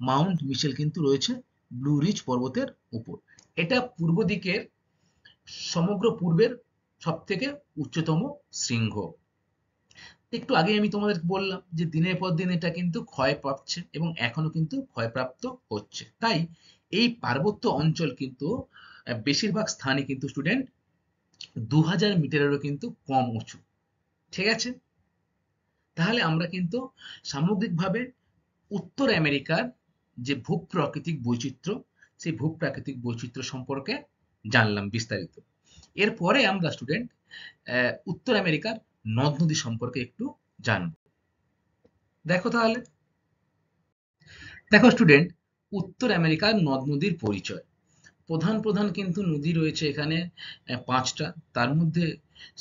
মাউন্ট মিশেল কিন্তু রয়েছে ব্লু রিজ পর্বতের উপর। এটা পূর্ব দিকের, সমগ্র পূর্বের সব থেকে উচ্চতম শৃঙ্গ। একটু আগে আমি তোমাদের বললাম যে দিনের পর দিন এটা কিন্তু ক্ষয় পাচ্ছে এবং এখনো কিন্তু ক্ষয়প্রাপ্ত হচ্ছে। তাই এই পার্বত্য অঞ্চল কিন্তু বেশিরভাগ স্থানে কিন্তু স্টুডেন্ট 2000 মিটারেরও কিন্তু কম উঁচু। ঠিক আছে। তাহলে আমরা কিন্তু সামগ্রিকভাবে উত্তর আমেরিকার যে ভূপ্রাকৃতিক বৈচিত্র্য, সেই ভূপ্রাকৃতিক বৈচিত্র্য সম্পর্কে জানলাম বিস্তারিত। এরপরে আমরা স্টুডেন্ট উত্তর আমেরিকার নদ নদী সম্পর্কে একটু জানব। দেখো তাহলে, দেখো স্টুডেন্ট, উত্তর আমেরিকার নদ নদীর পরিচয়। প্রধান প্রধান কিন্তু নদী রয়েছে এখানে পাঁচটা। তার মধ্যে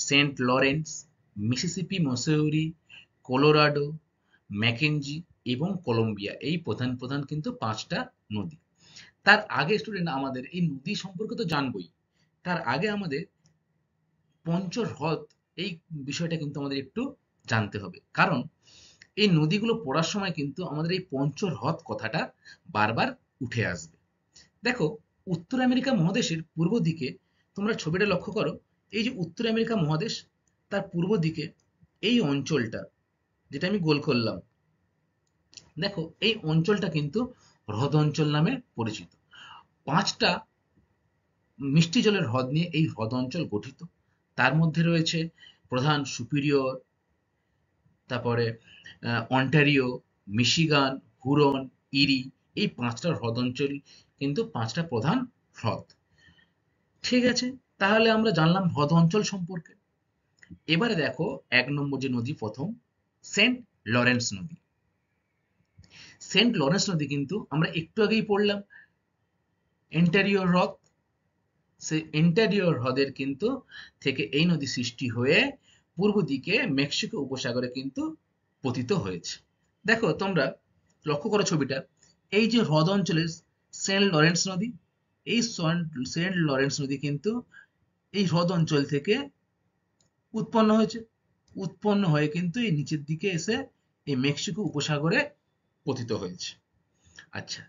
Saint Lawrence, Mississippi, Missouri, Colorado, Mackenzie এবং কলম্বিয়া, এই প্রধান প্রধান কিন্তু পাঁচটা নদী। তার আগে স্টুডেন্ট আমাদের এই নদী সম্পর্কে তো জানবই, তার আগে আমাদের পঞ্চহ্রদ এই বিষয়টা কিন্তু আমাদের একটু জানতে হবে। কারণ এই নদীগুলো পড়ার সময় কিন্তু আমাদের এই পঞ্চহ্রদ কথাটা বারবার উঠে আসবে। দেখো, উত্তর আমেরিকা মহাদেশের পূর্ব দিকে তোমরা ছবিটা লক্ষ্য করো, এই যে উত্তর আমেরিকা মহাদেশ, তার পূর্ব দিকে এই অঞ্চলটা যেটা আমি গোল করলাম, দেখো এই অঞ্চলটা কিন্তু হ্রদ অঞ্চল নামে পরিচিত। পাঁচটা মিষ্টি জলের হ্রদ নিয়ে এই হ্রদ অঞ্চল গঠিত। তার মধ্যে রয়েছে প্রধান সুপিরিয়র, তারপরে অন্টারিও, মিশিগান, হুরন, ইরি, এই পাঁচটা হ্রদ অঞ্চল কিন্তু পাঁচটা প্রধান হ্রদ। ঠিক আছে, তাহলে আমরা জানলাম হ্রদ অঞ্চল সম্পর্কে। এবারে দেখো 1 নম্বর যে নদী, প্রথম সেন্ট লরেন্স নদী। সেন্ট লরেন্স নদী কিন্তু আমরা একটু আগেই পড়লাম এন্টারিও হ্রদ। সেই এন্টারিও হ্রদের কিন্তু থেকে এই নদী সৃষ্টি হয়ে পূর্ব দিকে মেক্সিকো উপসাগরে কিন্তু পতিত হয়েছে। দেখো তোমরা লক্ষ্য করো ছবিটা, এই যে হ্রদ অঞ্চলের সেন্ট লরেন্স নদী, এই সেন্ট লরেন্স নদী কিন্তু এই হ্রদ অঞ্চল থেকে উৎপন্ন হয়েছে। উৎপন্ন হয়ে কিন্তু এই নিচের দিকে এসে এই মেক্সিকো উপসাগরে পতিত হয়েছে। আচ্ছা,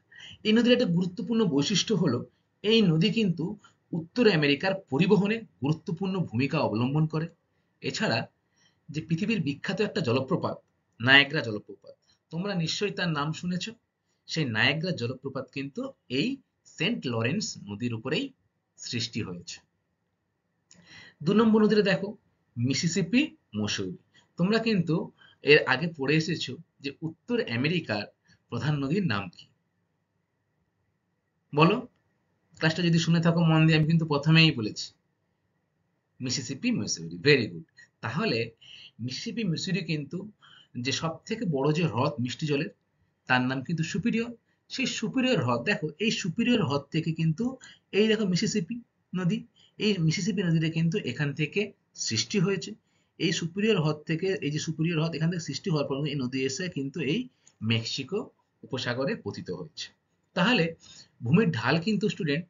এই নদীর একটা গুরুত্বপূর্ণ বৈশিষ্ট্য হলো এই নদী কিন্তু উত্তর আমেরিকার পরিবহনে গুরুত্বপূর্ণ ভূমিকা অবলম্বন করে। এছাড়া যে পৃথিবীর বিখ্যাত একটা জলপ্রপাত, নায়াগ্রা জলপ্রপাত, তোমরা নিশ্চয়ই তার নাম শুনেছ। সেই নায়াগ্রা জলপ্রপাত কিন্তু এই সেন্ট লরেন্স নদীর উপরেই সৃষ্টি হয়েছে। 2 নম্বর নদীটা দেখো, মিসিসিপি, মসৌরি। তোমরা কিন্তু এর আগে পড়ে এসেছো যে উত্তর আমেরিকার প্রধান নদীর নাম কি, বলো? ক্লাসটা যদি শুনে থাকো মন দিয়ে, আমি কিন্তু প্রথমেই বলেছি মিসিসিপি, মিসৌরি। Very good. তাহলে মিসিসিপি, মিসৌরি কিন্তু যে সব থেকে বড় যে হ্রদ মিষ্টি জলের, তার নাম কিন্তু সুপিরিয়র। সেই সুপিরিয়র হ্রদ, দেখো এই সুপিরিয়র হ্রদ থেকে কিন্তু এই দেখো মিসিসিপি নদী, এই মিসিসিপি নদীটা কিন্তু এখান থেকে সৃষ্টি হয়েছে। এই সুপিরিয়র হ্রদ থেকে, এই যে সুপিরিয়র হ্রদ এখান থেকে সৃষ্টি হওয়ার পর এই নদী এসে কিন্তু এই মেক্সিকো উপসাগরে পতিত হয়েছে। তাহলে ভূমির ঢাল কিন্তু স্টুডেন্ট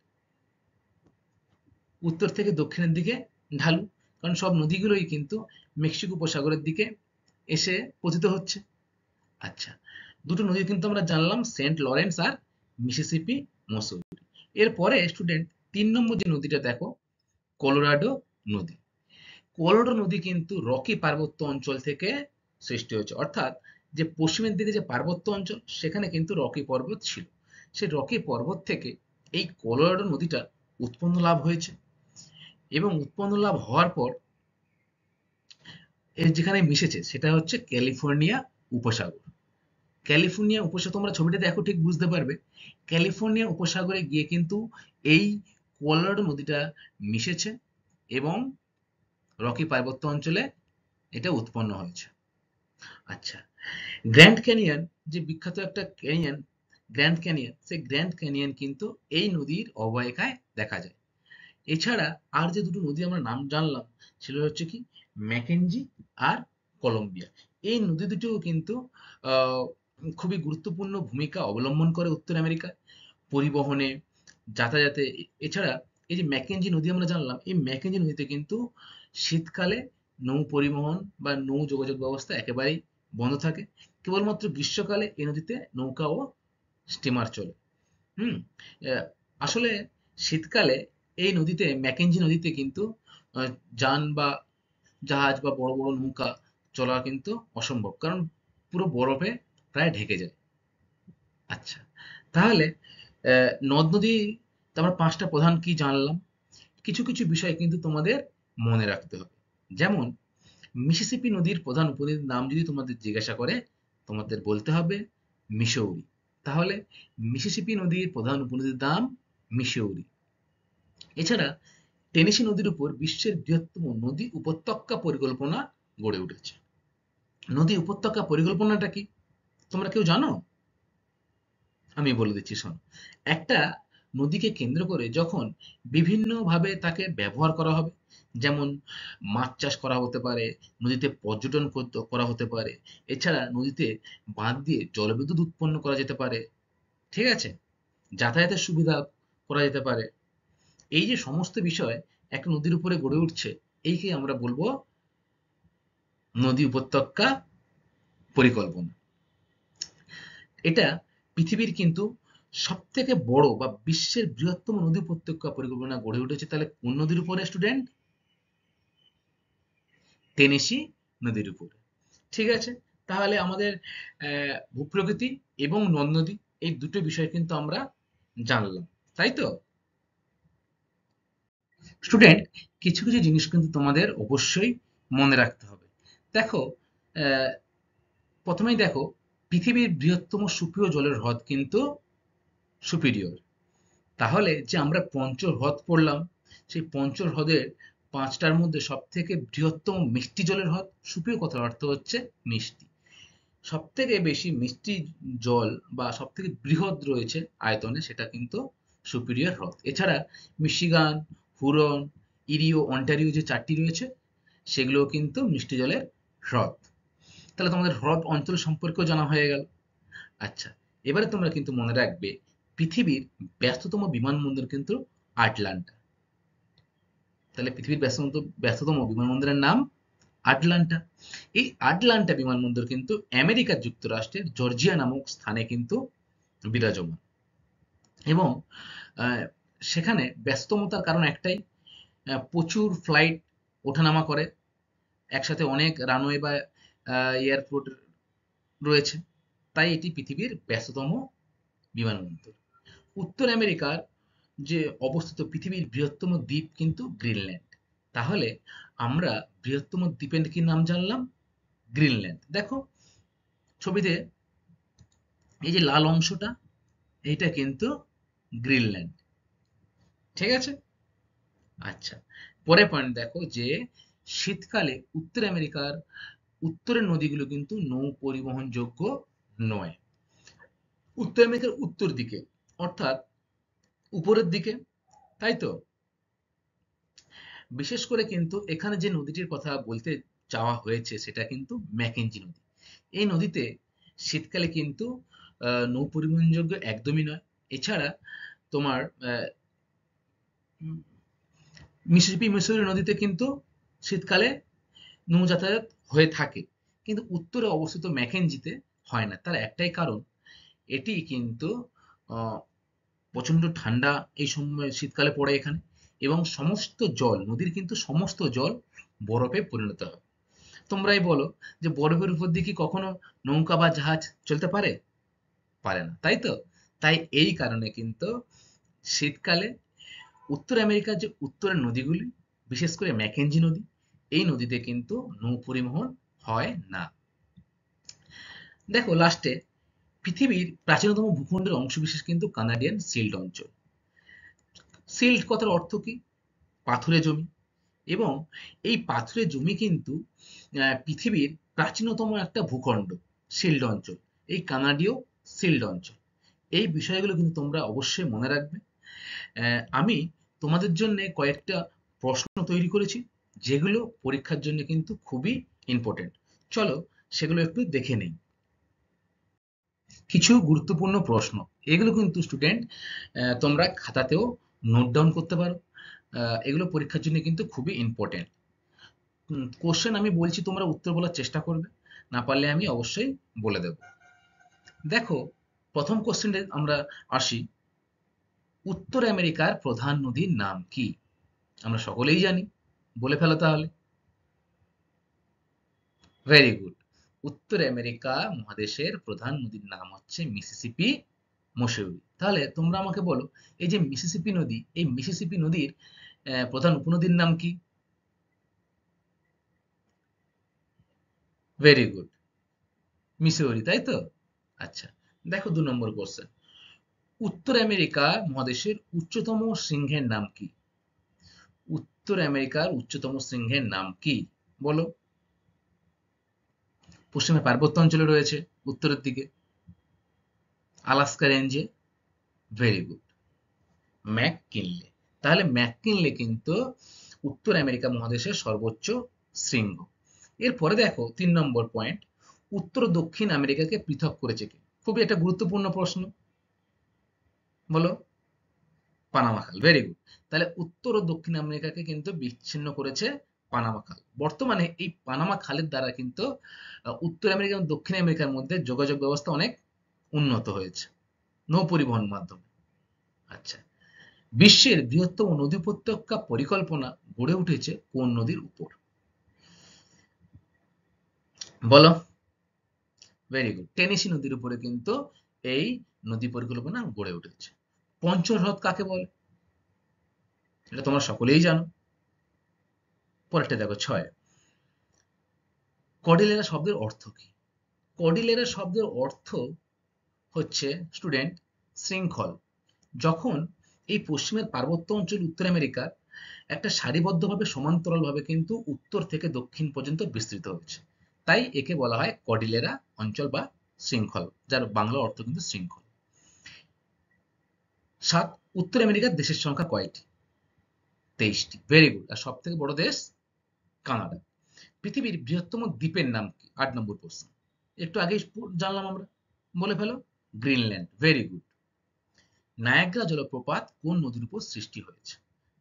উত্তর থেকে দক্ষিণের দিকে ঢালু, কারণ সব নদীগুলোই কিন্তু মেক্সিকো উপসাগরের দিকে এসে পতিত হচ্ছে। আচ্ছা, দুটো নদী কিন্তু আমরা জানলাম, সেন্ট লরেন্স আর মিসিসিপি, মসৌরি। এরপরে স্টুডেন্ট 3 নম্বর যে নদীটা দেখো, কলোরাডো নদী। কলোরাডো নদী কিন্তু রকি পার্বত্য অঞ্চল থেকে সৃষ্টি হয়েছে, অর্থাৎ যে পশ্চিমের দিকে যে পার্বত্য অঞ্চল সেখানে কিন্তু রকি পর্বত ছিল, সেই রকি পর্বত থেকে এই কলোরাডো নদীটা উৎপন্ন লাভ হয়েছে। এবং উৎপন্ন লাভ হওয়ার পর এর যেখানে মিশেছে সেটা হচ্ছে ক্যালিফোর্নিয়া উপসাগর। ক্যালিফোর্নিয়া উপসাগর, তোমরা ছবিটা দেখো ঠিক বুঝতে পারবে, ক্যালিফোর্নিয়া উপসাগরে গিয়ে কিন্তু এই কলোরাডো নদীটা মিশেছে এবং রকি পার্বত্য অঞ্চলে এটা উৎপন্ন হয়েছে। আচ্ছা, গ্র্যান্ড ক্যানিয়ন যে বিখ্যাত একটা ক্যানিয়ন, গ্র্যান্ড ক্যানিয়ন, সেই গ্র্যান্ড ক্যানিয়ন কিন্তু এই নদীর অববাহিকায় দেখা যায়। এছাড়া আর যে দুটো নদী আমরা নাম জানলাম সেটা হচ্ছে কি, ম্যাকেঞ্জি আর কলম্বিয়া। এই নদী দুটোও কিন্তু আহ, খুবই গুরুত্বপূর্ণ ভূমিকা অবলম্বন করে উত্তর আমেরিকায় পরিবহনে, যাতায়াতে। এছাড়া এই যে ম্যাকেঞ্জি নদী আমরা জানলাম, এই ম্যাকেঞ্জি নদীতে কিন্তু শীতকালে নৌ পরিবহন বা নৌ যোগাযোগ ব্যবস্থা একেবারেই বন্ধ থাকে। কেবলমাত্র গ্রীষ্মকালে এই নদীতে নৌকা ও স্টিমার চলে। হুম। আসলে শীতকালে এই নদীতে, ম্যাকেঞ্জি নদীতে কিন্তু আহ, যান বা জাহাজ বা বড় বড় নৌকা চলা কিন্তু অসম্ভব, কারণ পুরো বরফে প্রায় ঢেকে যায়। আচ্ছা, তাহলে নদ নদী আমরা পাঁচটা প্রধান কি জানলাম, কিছু কিছু বিষয় কিন্তু তোমাদের মনে রাখতে হবে। যেমন মিসিসিপি নদীর প্রধান উপনদীর নাম যদি তোমাদের জিজ্ঞাসা করে, তোমাদের বলতে হবে মিসৌরি। তাহলে মিসিসিপি নদীর প্রধান উপনদীর নাম মিসৌরি। এছাড়া টেনেসি নদীর উপর বিশ্বের বৃহত্তম নদী উপত্যকা পরিকল্পনা গড়ে উঠেছে। নদী উপত্যকা পরিকল্পনাটা কি তোমরা কেউ জানো? আমি বলে দিচ্ছি, শোনো। একটা নদীকে কেন্দ্র করে যখন বিভিন্নভাবে তাকে ব্যবহার করা হবে, যেমন মাছ চাষ করা হতে পারে, নদীতে পর্যটন করা হতে পারে, এছাড়া নদীতে বাঁধ দিয়ে জলবিদ্যুৎ উৎপন্ন করা যেতে পারে, ঠিক আছে, যাতায়াতের সুবিধা করা যেতে পারে। এই যে সমস্ত বিষয় একটা নদীর উপরে গড়ে উঠছে, এইকে আমরা বলবো নদী উপত্যকা পরিকল্পনা। এটা পৃথিবীর কিন্তু সবথেকে বড় বা বিশ্বের বৃহত্তম নদী উপত্যকা পরিকল্পনা গড়ে উঠেছে। তাহলে কোন নদীর উপরে স্টুডেন্ট? টেনেসি নদীর উপরে। ঠিক আছে, তাহলে আমাদের ভূপ্রকৃতি এবং নদ নদী এই দুটো বিষয় কিন্তু আমরা জানলাম, তাই তো? স্টুডেন্ট, কিছু কিছু জিনিস কিন্তু তোমাদের অবশ্যই মনে রাখতে হবে। দেখো, আহ, প্রথমেই দেখো, পৃথিবীর বৃহত্তম সুপেয় জলের হ্রদ কিন্তু সুপিরিয়র। তাহলে যে আমরা পঞ্চহ্রদ পড়লাম, সেই পঞ্চহ্রদের পাঁচটার মধ্যে সব থেকে বৃহত্তম মিষ্টি জলের হ্রদ, সুপেয় কথার অর্থ হচ্ছে মিষ্টি। সব থেকে বেশি মিষ্টি জল বা সব থেকে বৃহৎ রয়েছে আয়তনে, সেটা কিন্তু সুপিরিয়র হ্রদ। এছাড়া মিশিগান, হুরন, ইরিও, অন্টারিও যে চারটি রয়েছে, সেগুলোও কিন্তু মিষ্টি জলের হ্রদ। তাহলে তোমাদের হ্রদ অঞ্চল সম্পর্কেও জানা হয়ে গেল। আচ্ছা, এবারে তোমরা কিন্তু মনে রাখবে পৃথিবীর ব্যস্ততম বিমানবন্দর কিন্তু আটলান্টা। তাহলে পৃথিবীর ব্যস্ততম বিমানবন্দরের নাম আটলান্টা। এই আটলান্টা বিমানবন্দর কিন্তু আমেরিকা যুক্তরাষ্ট্রের জর্জিয়া নামক স্থানে কিন্তু বিরাজমান। এবং আহ, সেখানে ব্যস্ততমতার কারণ একটাই, প্রচুর ফ্লাইট ওঠানামা করে, একসাথে অনেক রানওয়ে বা এয়ারপোর্ট রয়েছে, তাই এটি পৃথিবীর ব্যস্ততম বিমানবন্দর। উত্তর আমেরিকার যে অবস্থিত পৃথিবীর বৃহত্তম দ্বীপ কিন্তু গ্রিনল্যান্ড। তাহলে আমরা বৃহত্তম দ্বীপের কি নাম জানলাম? গ্রিনল্যান্ড। দেখো ছবিতে এই যে লাল অংশটা, এইটা কিন্তু গ্রিনল্যান্ড, ঠিক আছে। আচ্ছা, পরের পয়েন্ট দেখো যে শীতকালে উত্তর আমেরিকার উত্তরের নদীগুলো কিন্তু নৌ পরিবহনযোগ্য নয়। উত্তর আমেরিকার উত্তর দিকে, অর্থাৎ উপরের দিকে, তাই তো। বিশেষ করে কিন্তু এখানে যে নদীটির কথা বলতে চাওয়া হয়েছে সেটা কিন্তু ম্যাকেঞ্জি নদী। এই নদীতে শীতকালে কিন্তু নৌ পরিবহনযোগ্য একদমই নয়। এছাড়া তোমার মিসিসিপি মিসৌরি নদীতে কিন্তু শীতকালে নৌ যাতায়াত হয়ে থাকে, কিন্তু উত্তরে অবস্থিত ম্যাকেঞ্জিতে হয় না। তার একটাই কারণ, এটি কিন্তু আহ, প্রচন্ড ঠান্ডা এই সময় শীতকালে পড়ে এখানে, এবং সমস্ত জল, নদীর কিন্তু সমস্ত জল বরফে পরিণত হয়। তোমরাই বলো যে বরফের উপর দিয়ে কি কখনো নৌকা বা জাহাজ চলতে পারে? পারে না, তাই তো। তাই এই কারণে কিন্তু শীতকালে উত্তর আমেরিকার যে উত্তরের নদীগুলি, বিশেষ করে ম্যাকেঞ্জি নদী, এই নদীতে কিন্তু নৌ পরিবহন হয় না। দেখো লাস্টে, পৃথিবীর প্রাচীনতম ভূখণ্ডের অংশবিশেষ কিন্তু কানাডিয়ান সিল্ট অঞ্চল। সিল্ট কথার অর্থ কি? পাথুরে জমি। এবং এই পাথুরে জমি কিন্তু পৃথিবীর প্রাচীনতম একটা ভূখণ্ড, সিল্ট অঞ্চল, এই কানাডীয় সিল্ট অঞ্চল। এই বিষয়গুলো কিন্তু তোমরা অবশ্যই মনে রাখবে। আমি তোমাদের জন্য কয়েকটা প্রশ্ন তৈরি করেছি, যেগুলো পরীক্ষার জন্য কিন্তু খুবই ইম্পর্টেন্ট। চলো সেগুলো একটু দেখে নেই। কিছু গুরুত্বপূর্ণ প্রশ্ন, এগুলো কিন্তু স্টুডেন্ট তোমরা খাতাতেও নোট ডাউন করতে পারো। এগুলো পরীক্ষার জন্য কিন্তু খুবই ইম্পর্টেন্ট। কোশ্চেন আমি বলছি, তোমরা উত্তর বলার চেষ্টা করবে, না পারলে আমি অবশ্যই বলে দেব। দেখো, প্রথম কোশ্চেনে আমরা আসি, উত্তর আমেরিকার প্রধান নদীর নাম কি? আমরা সকলেই জানি, বলে ফেলো তাহলে। Very good. উত্তর আমেরিকা মহাদেশের প্রধান নদীর নাম হচ্ছে মিসিসিপি মসৌরি। তাহলে তোমরা আমাকে বলো, এই যে মিসিসিপি নদী, এই মিসিসিপি নদীর প্রধান উপনদীর নাম কি? ভেরি গুড, মিসৌরি, তাই তো। আচ্ছা, দেখো 2 নম্বর কোশ্চেন, উত্তর আমেরিকা মহাদেশের উচ্চতম শৃঙ্গের নাম কি? উত্তর আমেরিকার উচ্চতম শৃঙ্গের নাম কি বলো? পশ্চিমে পার্বত্য অঞ্চলে রয়েছে, উত্তরের দিকে আলাস্কা রেঞ্জে। Very good, McKinley. তাহলে ম্যাককিনলে কিন্তু উত্তর আমেরিকা মহাদেশের সর্বোচ্চ শৃঙ্গ। এরপরে দেখো 3 নম্বর পয়েন্ট, উত্তর ও দক্ষিণ আমেরিকাকে পৃথক করেছে কে? খুবই একটা গুরুত্বপূর্ণ প্রশ্ন, বলো। পানামা খাল, ভেরি গুড। তাহলে উত্তর ও দক্ষিণ আমেরিকাকে কিন্তু বিচ্ছিন্ন করেছে পানামা খাল। বর্তমানে এই পানামা খালের দ্বারা কিন্তু উত্তর আমেরিকা এবং দক্ষিণ আমেরিকার মধ্যে যোগাযোগ ব্যবস্থা অনেক উন্নত হয়েছে নৌ পরিবহন মাধ্যমে। আচ্ছা, বিশ্বের বৃহত্তম নদী উপত্যকা পরিকল্পনা গড়ে উঠেছে কোন নদীর উপর? বলো। ভেরি গুড, টেনেসি নদীর উপরে কিন্তু এই নদী পরিকল্পনা গড়ে উঠেছে। পঞ্চহ্রদ কাকে বলে? এটা তোমরা সকলেই জানো। পরেরটা দেখো 6, কর্ডিলেরা শব্দের অর্থ কি? কর্ডিলেরা শব্দের অর্থ হচ্ছে স্টুডেন্ট শৃঙ্খল। যখন এই পশ্চিমের পার্বত্য অঞ্চল উত্তর আমেরিকার একটা সারিবদ্ধভাবে সমান্তরালভাবে কিন্তু উত্তর থেকে দক্ষিণ পর্যন্ত বিস্তৃত হয়েছে, তাই একে বলা হয় কর্ডিলেরা অঞ্চল বা শৃঙ্খল, যার বাংলা অর্থ কিন্তু শৃঙ্খল। 7, উত্তর আমেরিকার দেশের সংখ্যা কয়টি? 23টি, ভেরি গুড। আর সব থেকে বড় দেশ কানাডা। পৃথিবীর বৃহত্তম দ্বীপের নাম কি? 8 নম্বর প্রশ্ন, একটু আগেই জানলাম আমরা, বলে ফেলো। Greenland, very good. নায়াগ্রা জলপ্রপাত কোন নদীর উপর সৃষ্টি হয়েছে?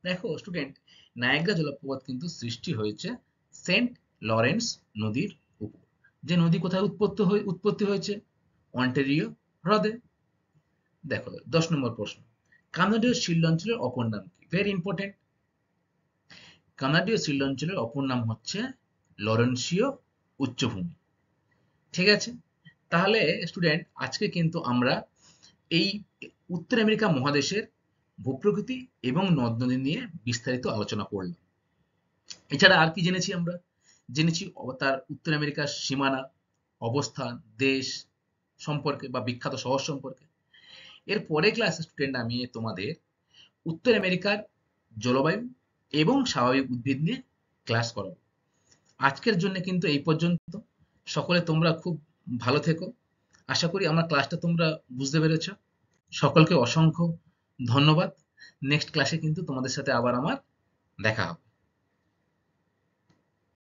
দেখো স্টুডেন্ট, নায়াগ্রা জলপ্রপাত কিন্তু সৃষ্টি হয়েছে সেন্ট লরেন্স নদীর উপর। যে নদী কোথায় উৎপত্তি হয়েছে? অন্টারিও হ্রদে। দেখো 10 নম্বর প্রশ্ন, কানাডীয় শিল্যাঞ্চলের অপর নাম কি? Very important. কানাডীয় শিল্যাঞ্চলের অপর নাম হচ্ছে লরেন্সীয় উচ্চভূমি। ঠিক আছে, তাহলে স্টুডেন্ট আজকে কিন্তু আমরা এই উত্তর আমেরিকা মহাদেশের ভূপ্রকৃতি এবং নদ নদী নিয়ে বিস্তারিত আলোচনা করলাম। এছাড়া আর কি জেনেছি আমরা? জেনেছি তার উত্তর আমেরিকার সীমানা, অবস্থান, দেশ সম্পর্কে বা বিখ্যাত শহর সম্পর্কে। এর পরে ক্লাসে স্টুডেন্ট আমি তোমাদের উত্তর আমেরিকার জলবায়ু এবং স্বাভাবিক উদ্ভিদ নিয়ে ক্লাস করাবো। আজকের জন্য কিন্তু এই পর্যন্ত। সকলে তোমরা খুব ভালো থেকো। আশা করি আমার ক্লাসটা তোমরা বুঝতে পেরেছো। সকলকে অসংখ্য ধন্যবাদ। নেক্সট ক্লাসে কিন্তু তোমাদের সাথে আবার আমার দেখা হবে।